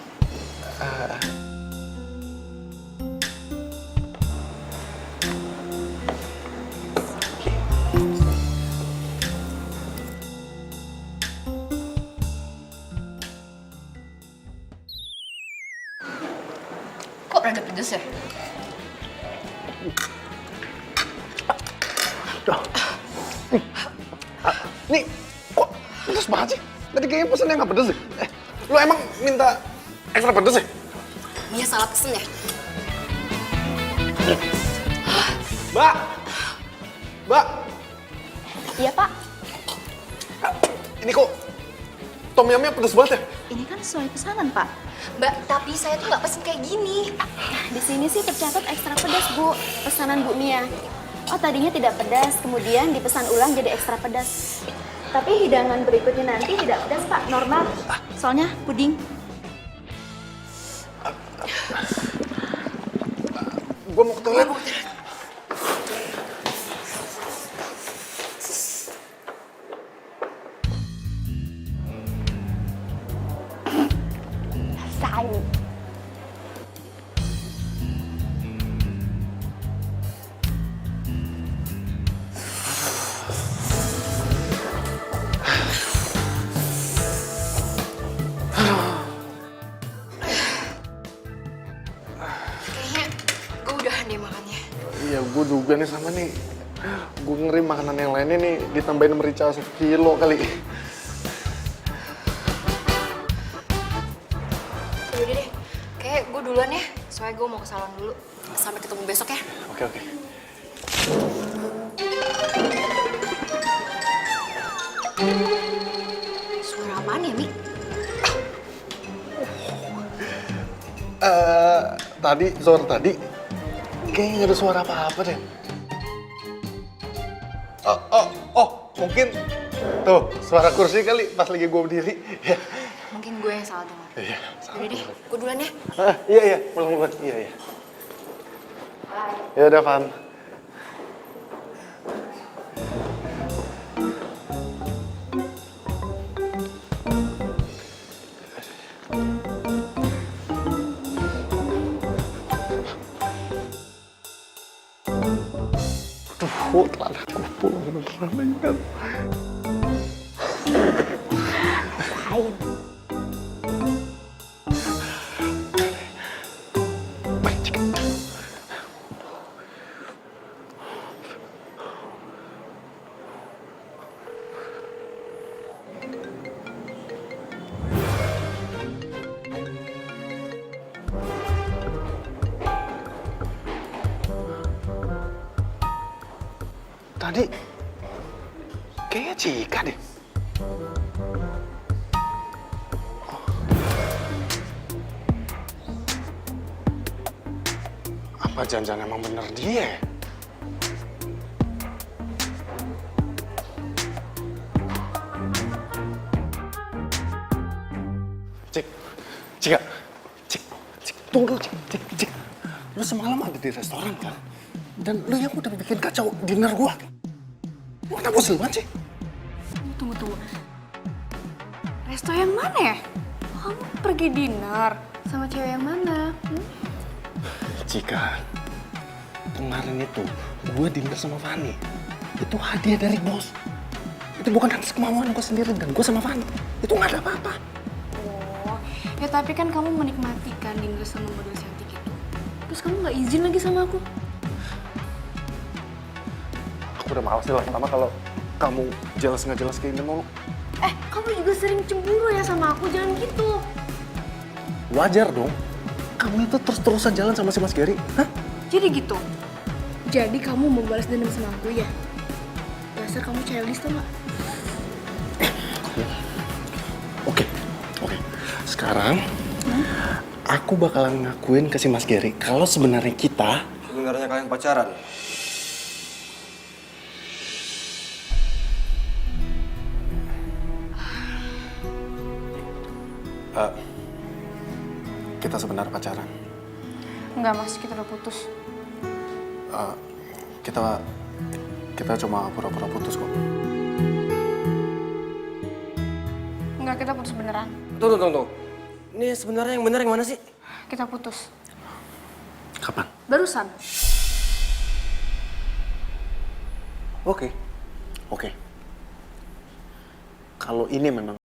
Kok rada pedes ya? Nih, kok pedes banget sih? Tadi kayaknya pesennya nggak pedes deh. Lu emang minta ekstra pedes ya? Mia salah pesen ya? Mbak! Mbak! Iya Pak, Ini kok tom yumnya pedes banget ya? ini kan sesuai pesanan Pak. Mbak, tapi saya tuh nggak pesen kayak gini. Di sini sih tercatat ekstra pedas Bu, pesanan Bu Mia. Oh tadinya tidak pedas, kemudian dipesan ulang jadi ekstra pedas. Tapi hidangan berikutnya nanti tidak pedas Pak, normal. Soalnya puding. Gue mau ke toilet. Sayang. Kayaknya gue udahan deh makannya. Iya, gue juga nih sama nih. Gue ngeri makanan yang lainnya nih ditambahin merica 1 kilo kali. Yaudah deh, kayak gue duluan ya. Soalnya gue mau ke salon dulu. Sampai ketemu besok ya. Oke. Suara apaan ya, Mik? Suara tadi kayaknya nggak ada suara apa-apa deh. Mungkin tuh suara kursi kali pas lagi gue berdiri. Ya. Mungkin gue yang salah dengar. Iya. Yaudah deh, gue duluan ya. Iya, pulang. Iya. Ya udah, Van. Aduh, telah aku pulang beneran kan. Tadi kayaknya Cika deh. Apa jangan-jangan emang bener dia ya? Cika. Tunggu, Cik. Lu semalam ada di restoran kan? Dan lu yang udah bikin kacau dinner gua. Lu kenapa usil banget sih? Tunggu. Resto yang mana ya? Kamu pergi dinner sama cewek yang mana? Cika, kemarin itu gue dinner sama Fanny. Itu hadiah dari bos. Itu bukan atas kemauan gue sendiri dan gue sama Fanny. Itu nggak ada apa-apa. Oh, Ya tapi kan kamu menikmati kan dinner sama model cantik itu. Terus kamu nggak izin lagi sama aku. Aku udah males deh lama-lama kalau kamu jelas nggak jelas kayak gini mulu. Kamu juga sering cemburu ya sama aku, jangan gitu. Wajar dong. Kamu itu terus-terusan jalan sama si Mas Gary. Hah? Jadi gitu. Jadi kamu mau balas dendam sama aku ya? Dasar kamu childish tuh nggak? Oke. Sekarang aku bakalan ngakuin ke si Mas Gary kalau sebenarnya kita Sebenarnya kalian pacaran? kita sebenarnya pacaran. Enggak mas, kita udah putus. Kita cuma pura-pura putus kok. Enggak, kita putus beneran. Tunggu. Ini sebenarnya yang benar yang mana sih? Kita putus. Kapan? Barusan. Oke. Kalau ini memang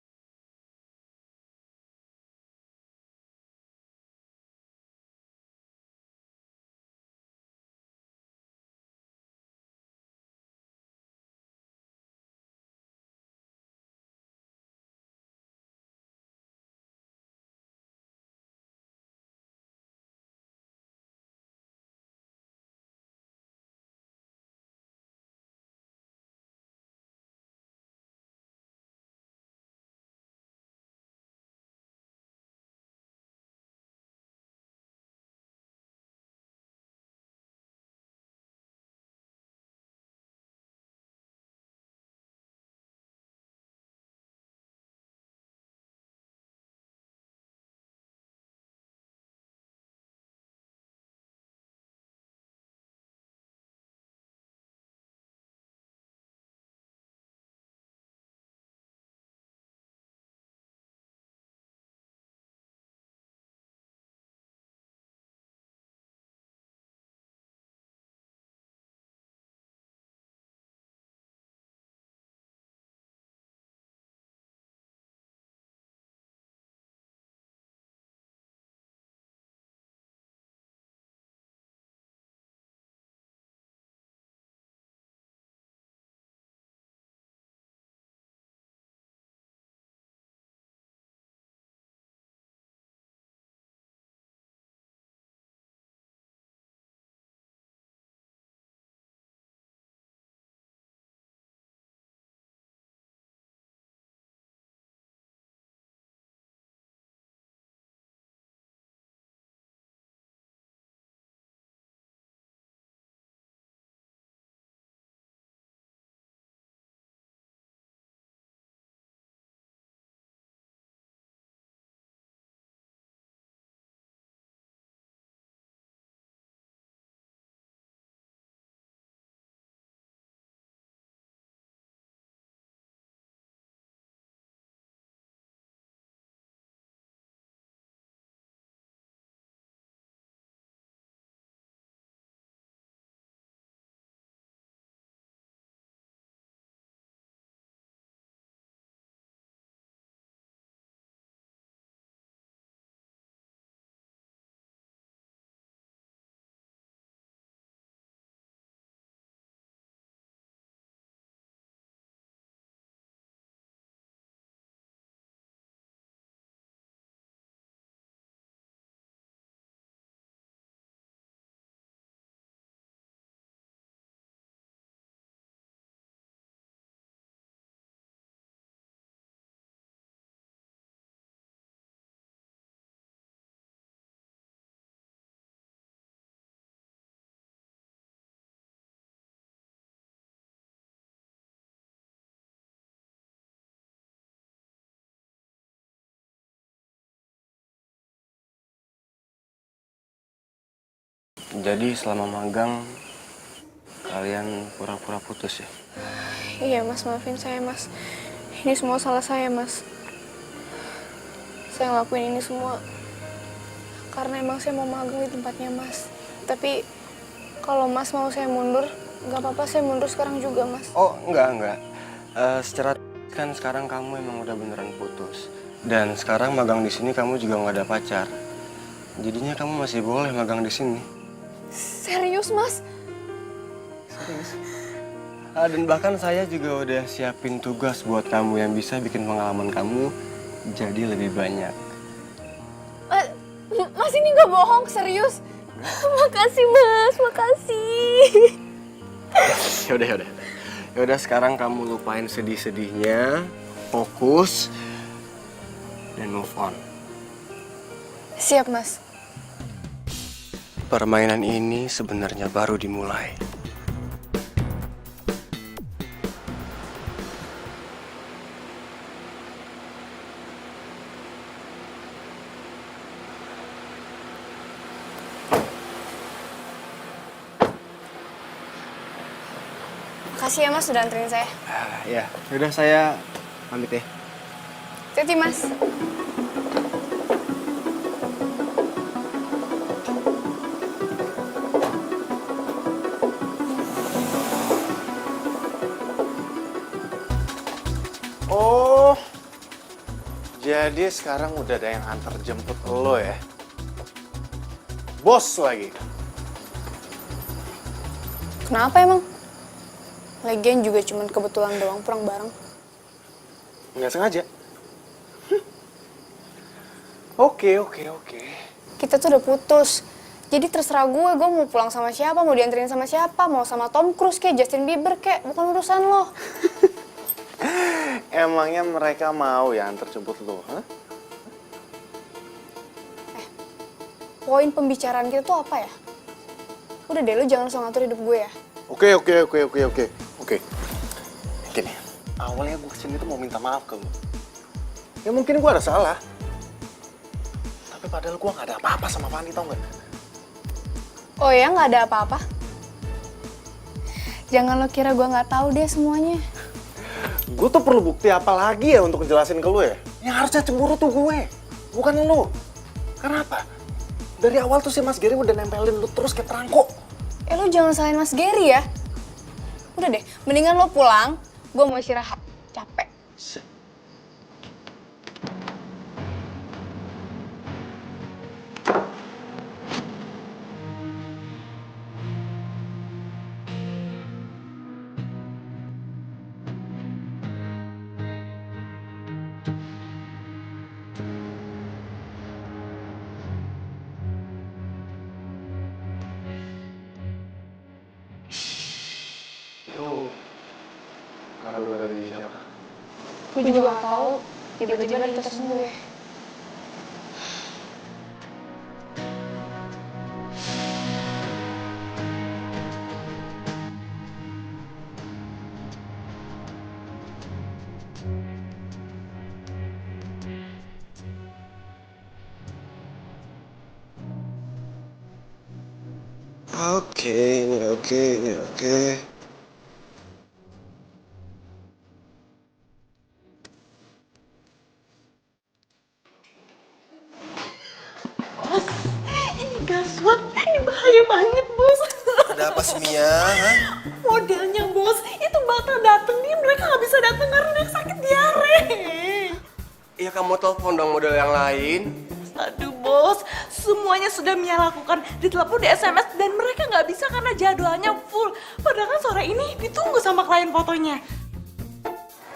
Jadi selama magang kalian pura-pura putus ya? Iya mas, maafin saya mas. Ini semua salah saya mas. Saya ngelakuin ini semua karena emang saya mau magang di tempatnya mas. Tapi kalau mas mau saya mundur, nggak apa-apa, saya mundur sekarang juga mas. Oh enggak. Secara kan sekarang kamu emang udah beneran putus. Dan sekarang magang di sini kamu juga nggak ada pacar. Jadinya kamu masih boleh magang di sini. Serius, Mas? Dan bahkan saya juga udah siapin tugas buat kamu yang bisa bikin pengalaman kamu jadi lebih banyak. Mas ini nggak bohong, serius? Makasih, Mas, makasih. Yaudah sekarang kamu lupain sedih-sedihnya, fokus, dan move on. Siap, Mas. Permainan ini sebenarnya baru dimulai. Makasih ya, Mas, sudah anterin saya. Ya, yaudah saya pamit ya. Hati-hati, Mas. Oh, jadi sekarang udah ada yang antar jemput lo ya? Bos lagi? Kenapa emang? Lagian juga cuman kebetulan doang pulang bareng. Nggak sengaja? Oke. Kita tuh udah putus. Jadi terserah gue mau pulang sama siapa, mau dianterin sama siapa, mau sama Tom Cruise kayak Justin Bieber kayak, bukan urusan lo. Emangnya mereka mau ya antar jemput lo? Huh? Poin pembicaraan kita tuh apa ya? Udah deh, lo jangan langsung ngatur hidup gue ya. Oke. Gini, awalnya gue kesini tuh mau minta maaf ke lo. Ya mungkin gue ada salah. Tapi padahal gue gak ada apa-apa sama Fanny, tau gak? Oh ya, nggak ada apa-apa? Jangan lo kira gue nggak tahu deh semuanya. Gue tuh perlu bukti apa lagi ya untuk ngejelasin ke lo ya? Yang harusnya cemburu tuh gue, bukan lo. Kenapa? Dari awal tuh si Mas Gary udah nempelin lo terus kayak perangko. Lo jangan salahin Mas Gary ya. Udah deh, mendingan lo pulang. Gue mau istirahat, capek. Kalau dari siapa? Gue juga gak tahu. Tiba-tiba ada di tas gue. Oke. Gaswat, ini bahaya banget, Bos. Ada apa sih, Mia? Hah? Modelnya, Bos, itu bakal dateng nih, mereka nggak bisa dateng karena dia sakit diare. Ya kamu telepon dong model yang lain. Aduh, Bos, semuanya sudah Mia lakukan, ditelepon, di SMS, dan mereka nggak bisa karena jadwalnya full. Padahal kan sore ini ditunggu sama klien fotonya.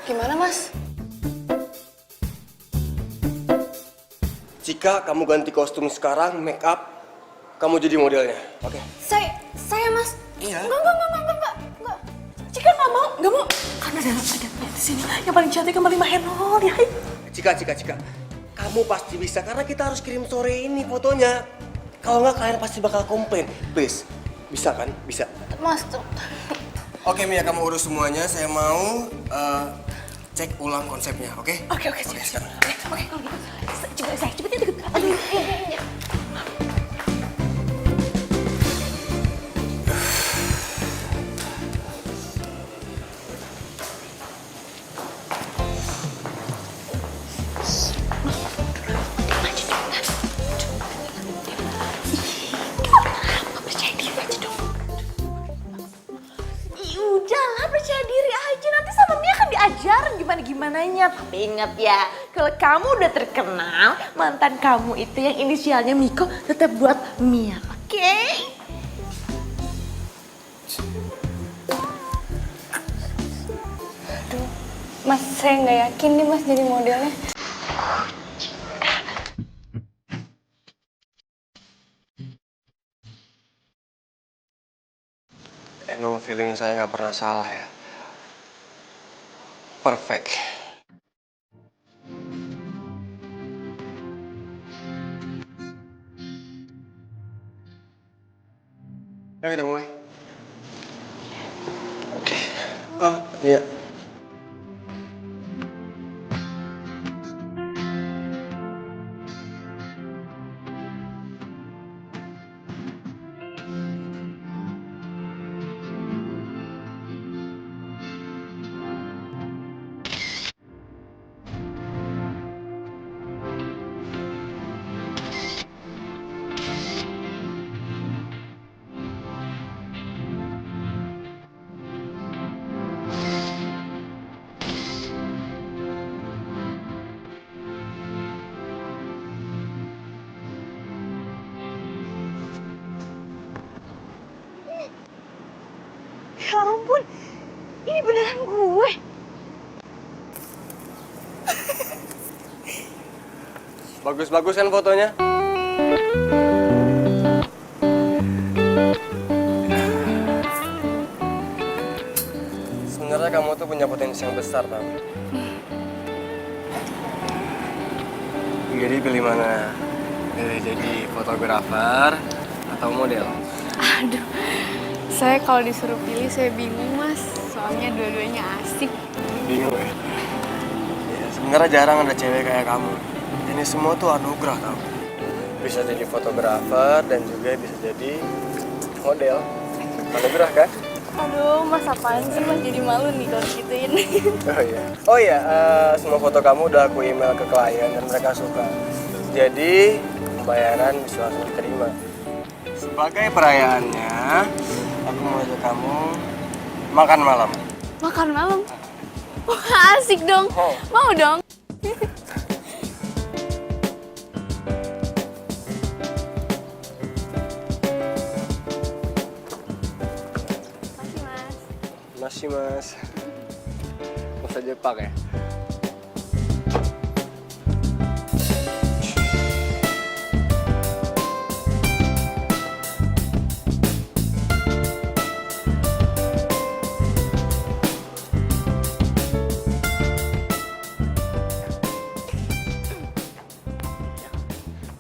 Gimana, Mas? Jika kamu ganti kostum sekarang, make up, kamu jadi modelnya, oke? Saya, Mas. Iya. Enggak. Cika nggak mau. Karena ada di sini yang paling cantik yang paling mahal ya. Cika. Kamu pasti bisa, karena kita harus kirim sore ini fotonya. Kalau nggak, kalian pasti bakal komplain. Please, bisa kan? Bisa. Mas, tuh. Oke, Mia, kamu urus semuanya. Saya mau cek ulang konsepnya, oke? Oke, sekarang. Oke, kalau gitu. Saya cepet deket. Aduh, iya. Udahlah, percaya diri aja. Nanti sama Mia kan diajarin gimana-gimananya. Mia. Tapi ingat ya, kalau kamu udah terkenal, mantan kamu itu yang inisialnya Miko tetap buat Mia, oke? Mas, saya nggak yakin nih Mas jadi modelnya. Emang feeling saya nggak pernah salah ya. Perfect. Ayo kita mulai. Oke. Oh, iya. Ya ampun, ini beneran gue. Bagus-bagus kan fotonya? Sebenarnya kamu tuh punya potensi yang besar, tau? Jadi pilih mana? Pilih jadi fotografer atau model? Aduh, saya kalau disuruh pilih saya bingung Mas. Soalnya dua-duanya asik. Bingung ya? Ya, sebenarnya jarang ada cewek kayak kamu. Ini semua tuh anugerah tau. Bisa jadi fotografer dan juga bisa jadi model. Anugerah kan? Aduh, Mas apaan sih Mas jadi malu nih kalau gituin. Oh iya, semua foto kamu udah aku email ke klien dan mereka suka. Jadi pembayaran bisa langsung diterima. Sebagai perayaannya, aku mau ajak kamu makan malam. Makan malam? Wah asik dong, mau dong. Masih mas. Masa Jepang ya?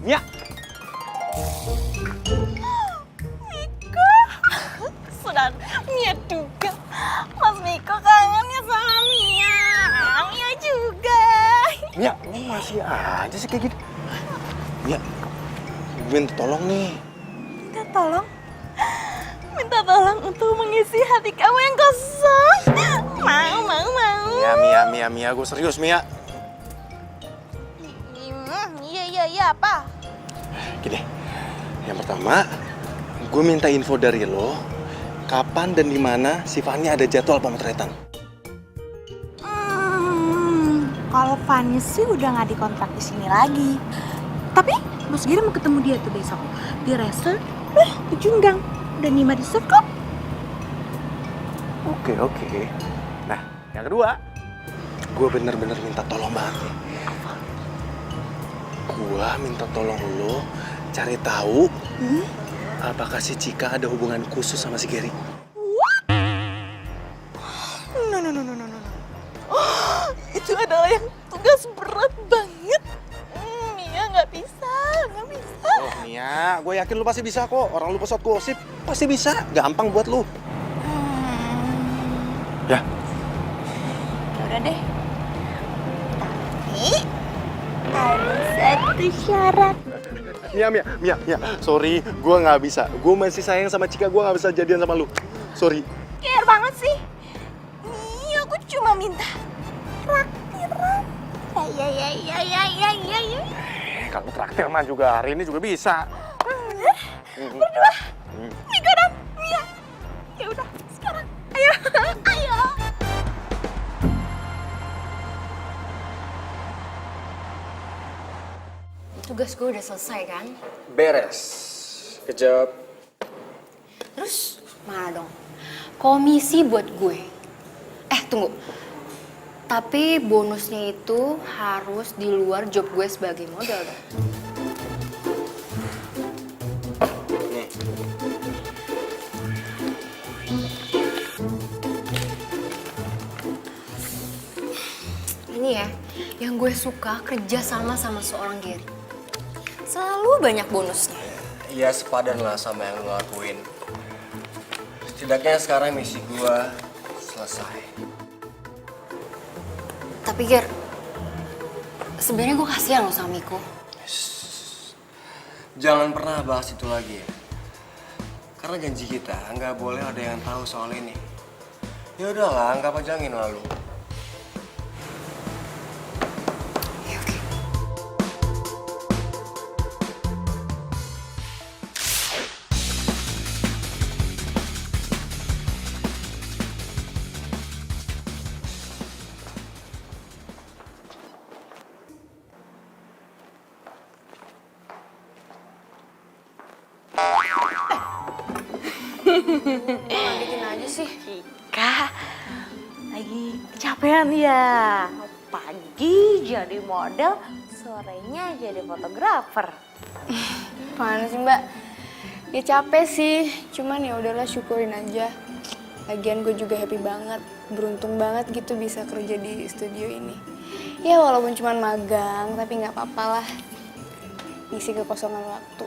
Mia! Miko, sudah Mia juga. Mas Miko kangennya sama Mia. Mia juga. Mia, ini masih aja sih kayak gitu. Mia, gue minta tolong nih. Minta tolong? Minta tolong untuk mengisi hati kamu yang kosong. Mau. Mia, gue serius, Mia. Iya, apa? Gini, yang pertama, gue minta info dari lo, kapan dan di mana si Fanny ada jadwal pemotretan. Kalau Fanny sih udah nggak dikontrak di sini lagi. Tapi Mas Giri mau ketemu dia tuh besok di resort. Di Junggang. Udah Nima di resort kok. Oke. Nah, yang kedua, gue bener-bener minta tolong banget nih. Gue minta tolong lo cari tahu apakah si Cika ada hubungan khusus sama si Gary. No. Itu adalah yang tugas berat banget. Mia nggak bisa. Oh Mia, gue yakin lu pasti bisa kok. Orang lu pesat gosip, pasti bisa. Gampang buat lu. Ya. Udah deh. Tapi ada satu syarat. Mia. Sorry, gue nggak bisa. Gue masih sayang sama Cika, gue nggak bisa jadian sama lu. Sorry. Care banget sih. Nih, aku cuma minta traktiran. Ya. Kalau traktir mah juga hari ini juga bisa. Berdua. Miko dan Mia. Ya udah, sekarang. Ayo. tugas gue udah selesai kan? Beres. Kejawab. Terus mana dong? Komisi buat gue. Tunggu. Tapi bonusnya itu harus di luar job gue sebagai model dong. Nih. Ini ya, yang gue suka kerja sama seorang Gary. Selalu banyak bonusnya. Iya, sepadan lah sama yang lo lakuin. Setidaknya sekarang misi gue selesai. Tapi Ger, sebenarnya gue kasihan loh sama Miko. Jangan pernah bahas itu lagi ya. Karena janji kita nggak boleh ada yang tahu soal ini. Ya udahlah, nggak pajangin lalu. Ya oke. Bikin aja sih. Cika, lagi kecapean ya. Pagi jadi model, sorenya jadi fotografer. Mana sih Mbak? Ya capek sih, cuman ya udahlah syukurin aja. Lagian gue juga happy banget, beruntung banget gitu bisa kerja di studio ini. Ya walaupun cuman magang, tapi nggak apa-apa lah. Isi kekosongan waktu.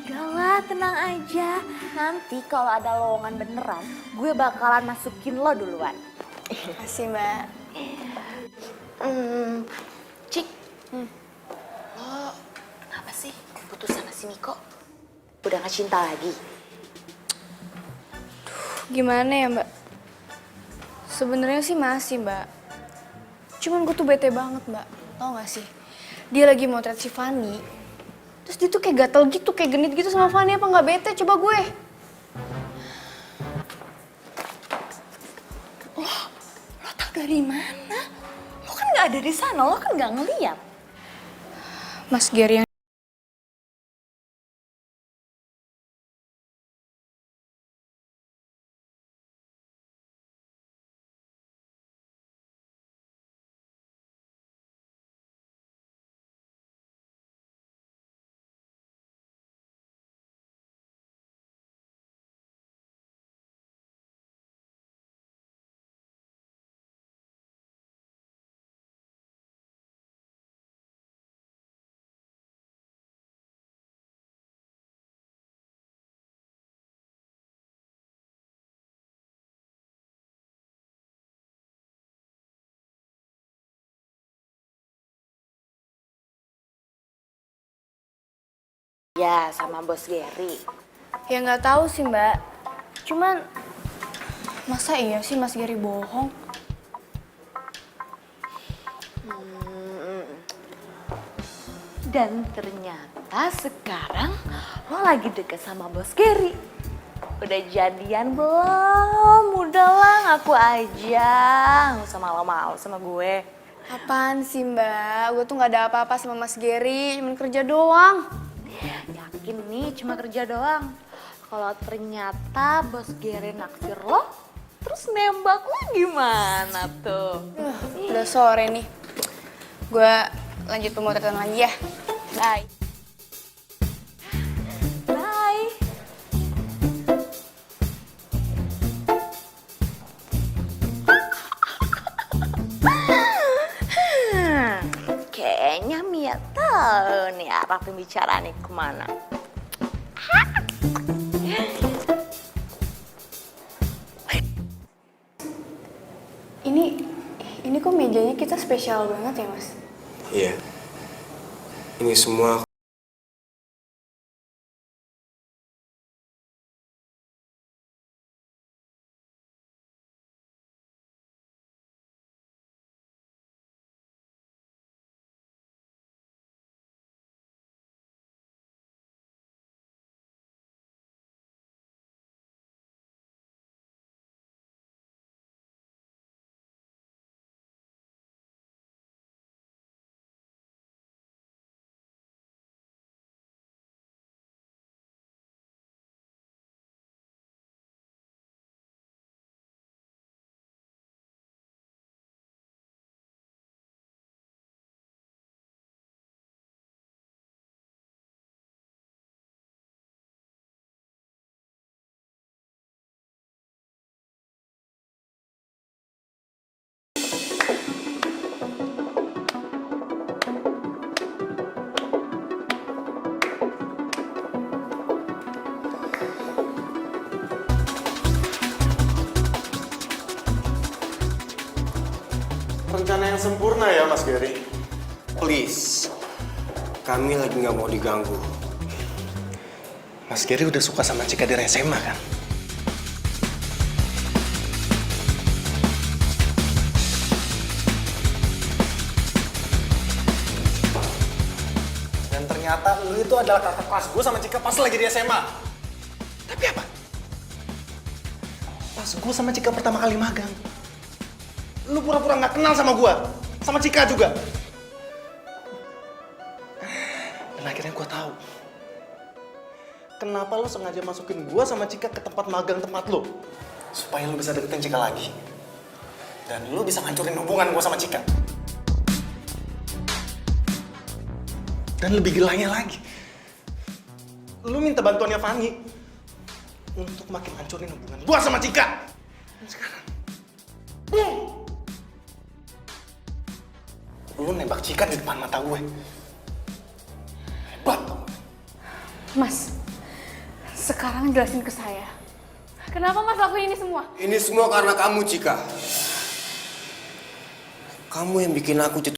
Udahlah, tenang aja. Nanti kalau ada lowongan beneran, gue bakalan masukin lo duluan. Makasih Mbak. Cik, lo kenapa sih putus sama si Miko? Udah gak cinta lagi? Gimana ya Mbak? Sebenarnya sih masih Mbak. Cuman gue tuh bete banget Mbak. Tau gak sih? Dia lagi motret si Fanny. Terus dia tuh kayak gatel gitu, kayak genit gitu sama Fanny. Apa gak bete? Coba gue. Lo tau dari mana? Lo kan gak ada di sana, lo kan gak ngeliat. Mas Gary yang Ya, sama bos Gary. ya nggak tahu sih Mbak. Cuman masa iya sih Mas Gary bohong? Dan ternyata sekarang lo lagi deket sama bos Gary. Udah jadian belum? Udahlah, ngaku aja. Nggak usah malu-malu sama gue. Apaan sih Mbak? Gue tuh nggak ada apa-apa sama Mas Gary, cuman kerja doang. Yakin nih cuma kerja doang. Kalau ternyata bos Gary naksir lo, terus nembak lo gimana tuh? Udah sore nih. Gue lanjut pemotretan lagi ya. Bye. Bye. Kayaknya Mia tahu nih arah pembicaraan ini kemana. Ini kok mejanya kita spesial banget ya Mas? Iya. Ini semua yang sempurna ya, Mas Gary. Please, kami lagi nggak mau diganggu. Mas Gary udah suka sama Cika dari SMA kan? Dan ternyata lu itu adalah kakak kelas gue sama Cika pas lagi di SMA. Tapi apa? Pas gue sama Cika pertama kali magang, lu pura-pura nggak kenal sama gue, sama Cika juga. Dan akhirnya gue tahu kenapa lu sengaja masukin gue sama Cika ke tempat magang tempat lu, supaya lu bisa deketin Cika lagi. Dan lu bisa ngancurin hubungan gue sama Cika. Dan lebih gilanya lagi, lu minta bantuannya Fanny untuk makin hancurin hubungan gua sama Cika. Dan sekarang, boom! Lu nembak Cika di depan mata gue. Hebat kamu. Mas, sekarang jelasin ke saya. Kenapa Mas lakuin ini semua? Ini semua karena kamu, Cika. Kamu yang bikin aku jatuh.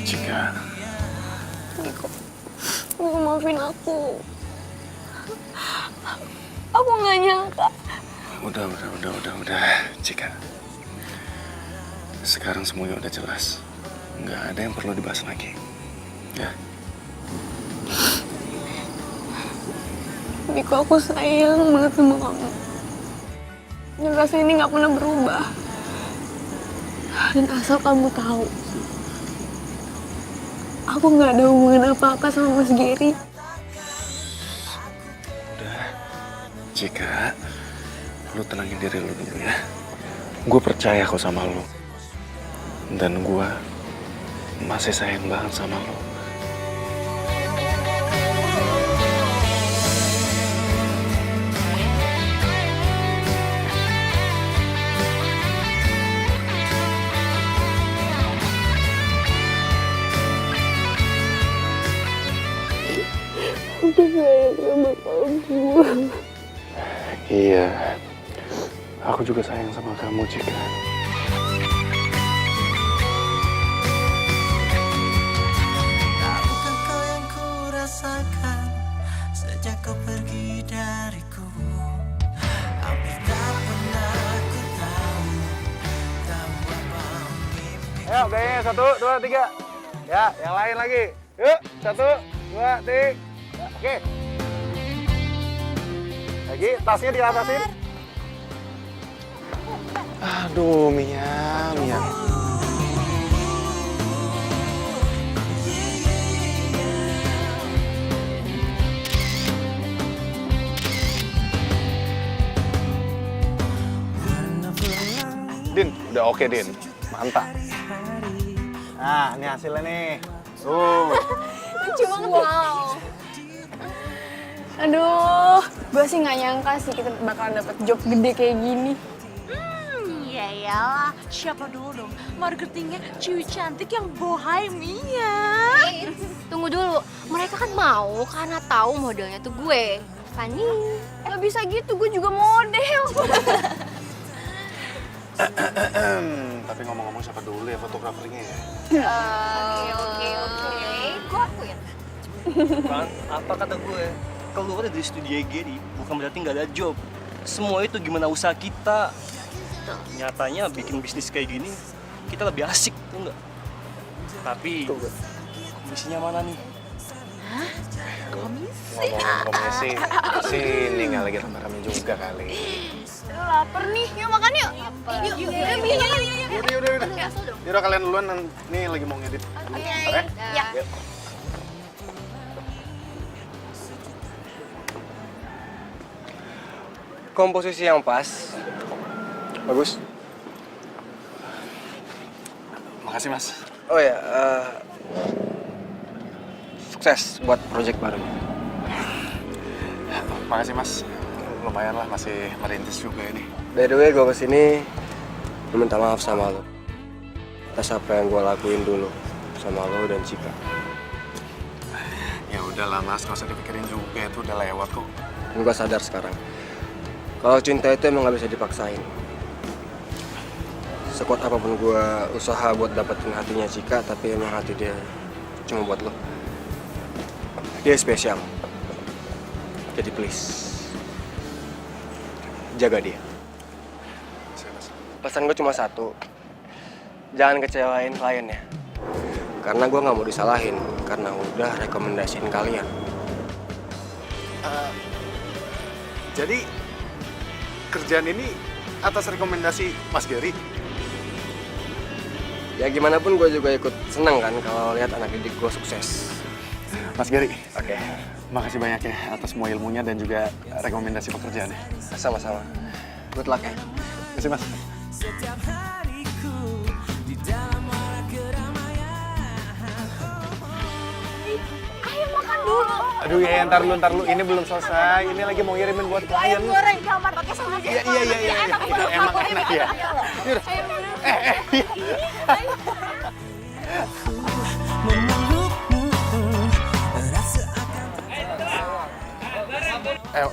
Cika, Miko maafin aku. Aku nggak nyangka. udah, Cika. Sekarang semuanya udah jelas. Nggak ada yang perlu dibahas lagi. Ya. Miko, aku sayang banget sama kamu. Dan rasa ini nggak pernah berubah. Dan asal kamu tahu, aku nggak ada hubungan apa-apa sama Mas Gary. Udah, Cika, lu tenangin diri lu dulu ya. Gue percaya kok sama lu. Dan gue masih sayang banget sama lu. Aku sayang sama kamu. Iya, aku juga sayang sama kamu, Cika. Tahukah kau yang ku rasakan sejak kau pergi dariku? Hampir tak pernah ku tahu apa mimpi. Ayo, gayanya 1, 2, 3. Ya, yang lain lagi. Yuk, 1, 2, 3. Oke. Lagi, tasnya diatasin. Aduh, Mia. Din, udah oke, Din. Mantap. Nah, ini hasilnya nih. Tuh. Lucu banget. Wow. Aduh, gue sih nggak nyangka sih kita bakalan dapet job gede kayak gini. Iya iyalah, siapa dulu dong marketingnya cewek cantik yang bohemia. Tunggu dulu, mereka kan mau karena tahu modelnya tuh gue, Fanny. Gak bisa gitu, gue juga model. Tapi ngomong-ngomong siapa dulu ya fotografernya ya? Oke. Gue akuin. Kan, apa kata gue? Keluar dari studio Gary bukan berarti nggak ada job. Semua itu gimana usaha kita. Nyatanya bikin bisnis kayak gini, kita lebih asik, tuh nggak? Tapi, komisinya mana nih? Ngomong-ngomong komisi, sini nggak lagi rame-rame juga kali. Aduh, lapar nih. Yuk makan yuk. Yuk. Yaudah kalian duluan, nih lagi mau ngedit. Oke? Ya. Komposisi yang pas. Bagus. Makasih mas. Oh ya, sukses buat project baru. Makasih mas. Lumayan lah, masih merintis juga ini. By the way, gue kesini minta maaf sama lo atas apa yang gue lakuin dulu sama lo dan Cika. Ya udahlah mas, nggak usah dipikirin juga, itu udah lewat kok. Gue sadar sekarang kalau cinta itu emang gak bisa dipaksain. Sekuat apapun gue usaha buat dapetin hatinya Cika, tapi emang hati dia cuma buat lo. Dia spesial. Jadi please, jaga dia. Pesan gue cuma satu, jangan kecewain kliennya. Karena gue gak mau disalahin, karena udah rekomendasiin kalian. Jadi kerjaan ini atas rekomendasi Mas Gary? Ya gimana pun gue juga ikut seneng kan kalau lihat anak didik gue sukses. Mas Gary, oke. Makasih banyak ya atas semua ilmunya dan juga rekomendasi pekerjaannya. Sama-sama. Good luck ya. Terima kasih mas. Setiap hariku di dalam warak keramaian. Ayo makan dulu. Aduh ya, ntar lu. Ini belum selesai. Ini lagi mau ngirimin buat klien. Goreng kamar pakai sambal Iya. Emang enak ya. Yaudah.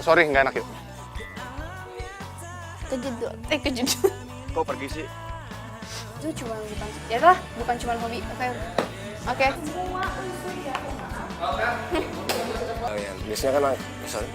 Sorry, nggak enak yuk. Kejedut. Kok pergi sih? Itu cuma bukan, ya lah, bukan cuma hobi. Oke. Oh ya, biasanya kan misalnya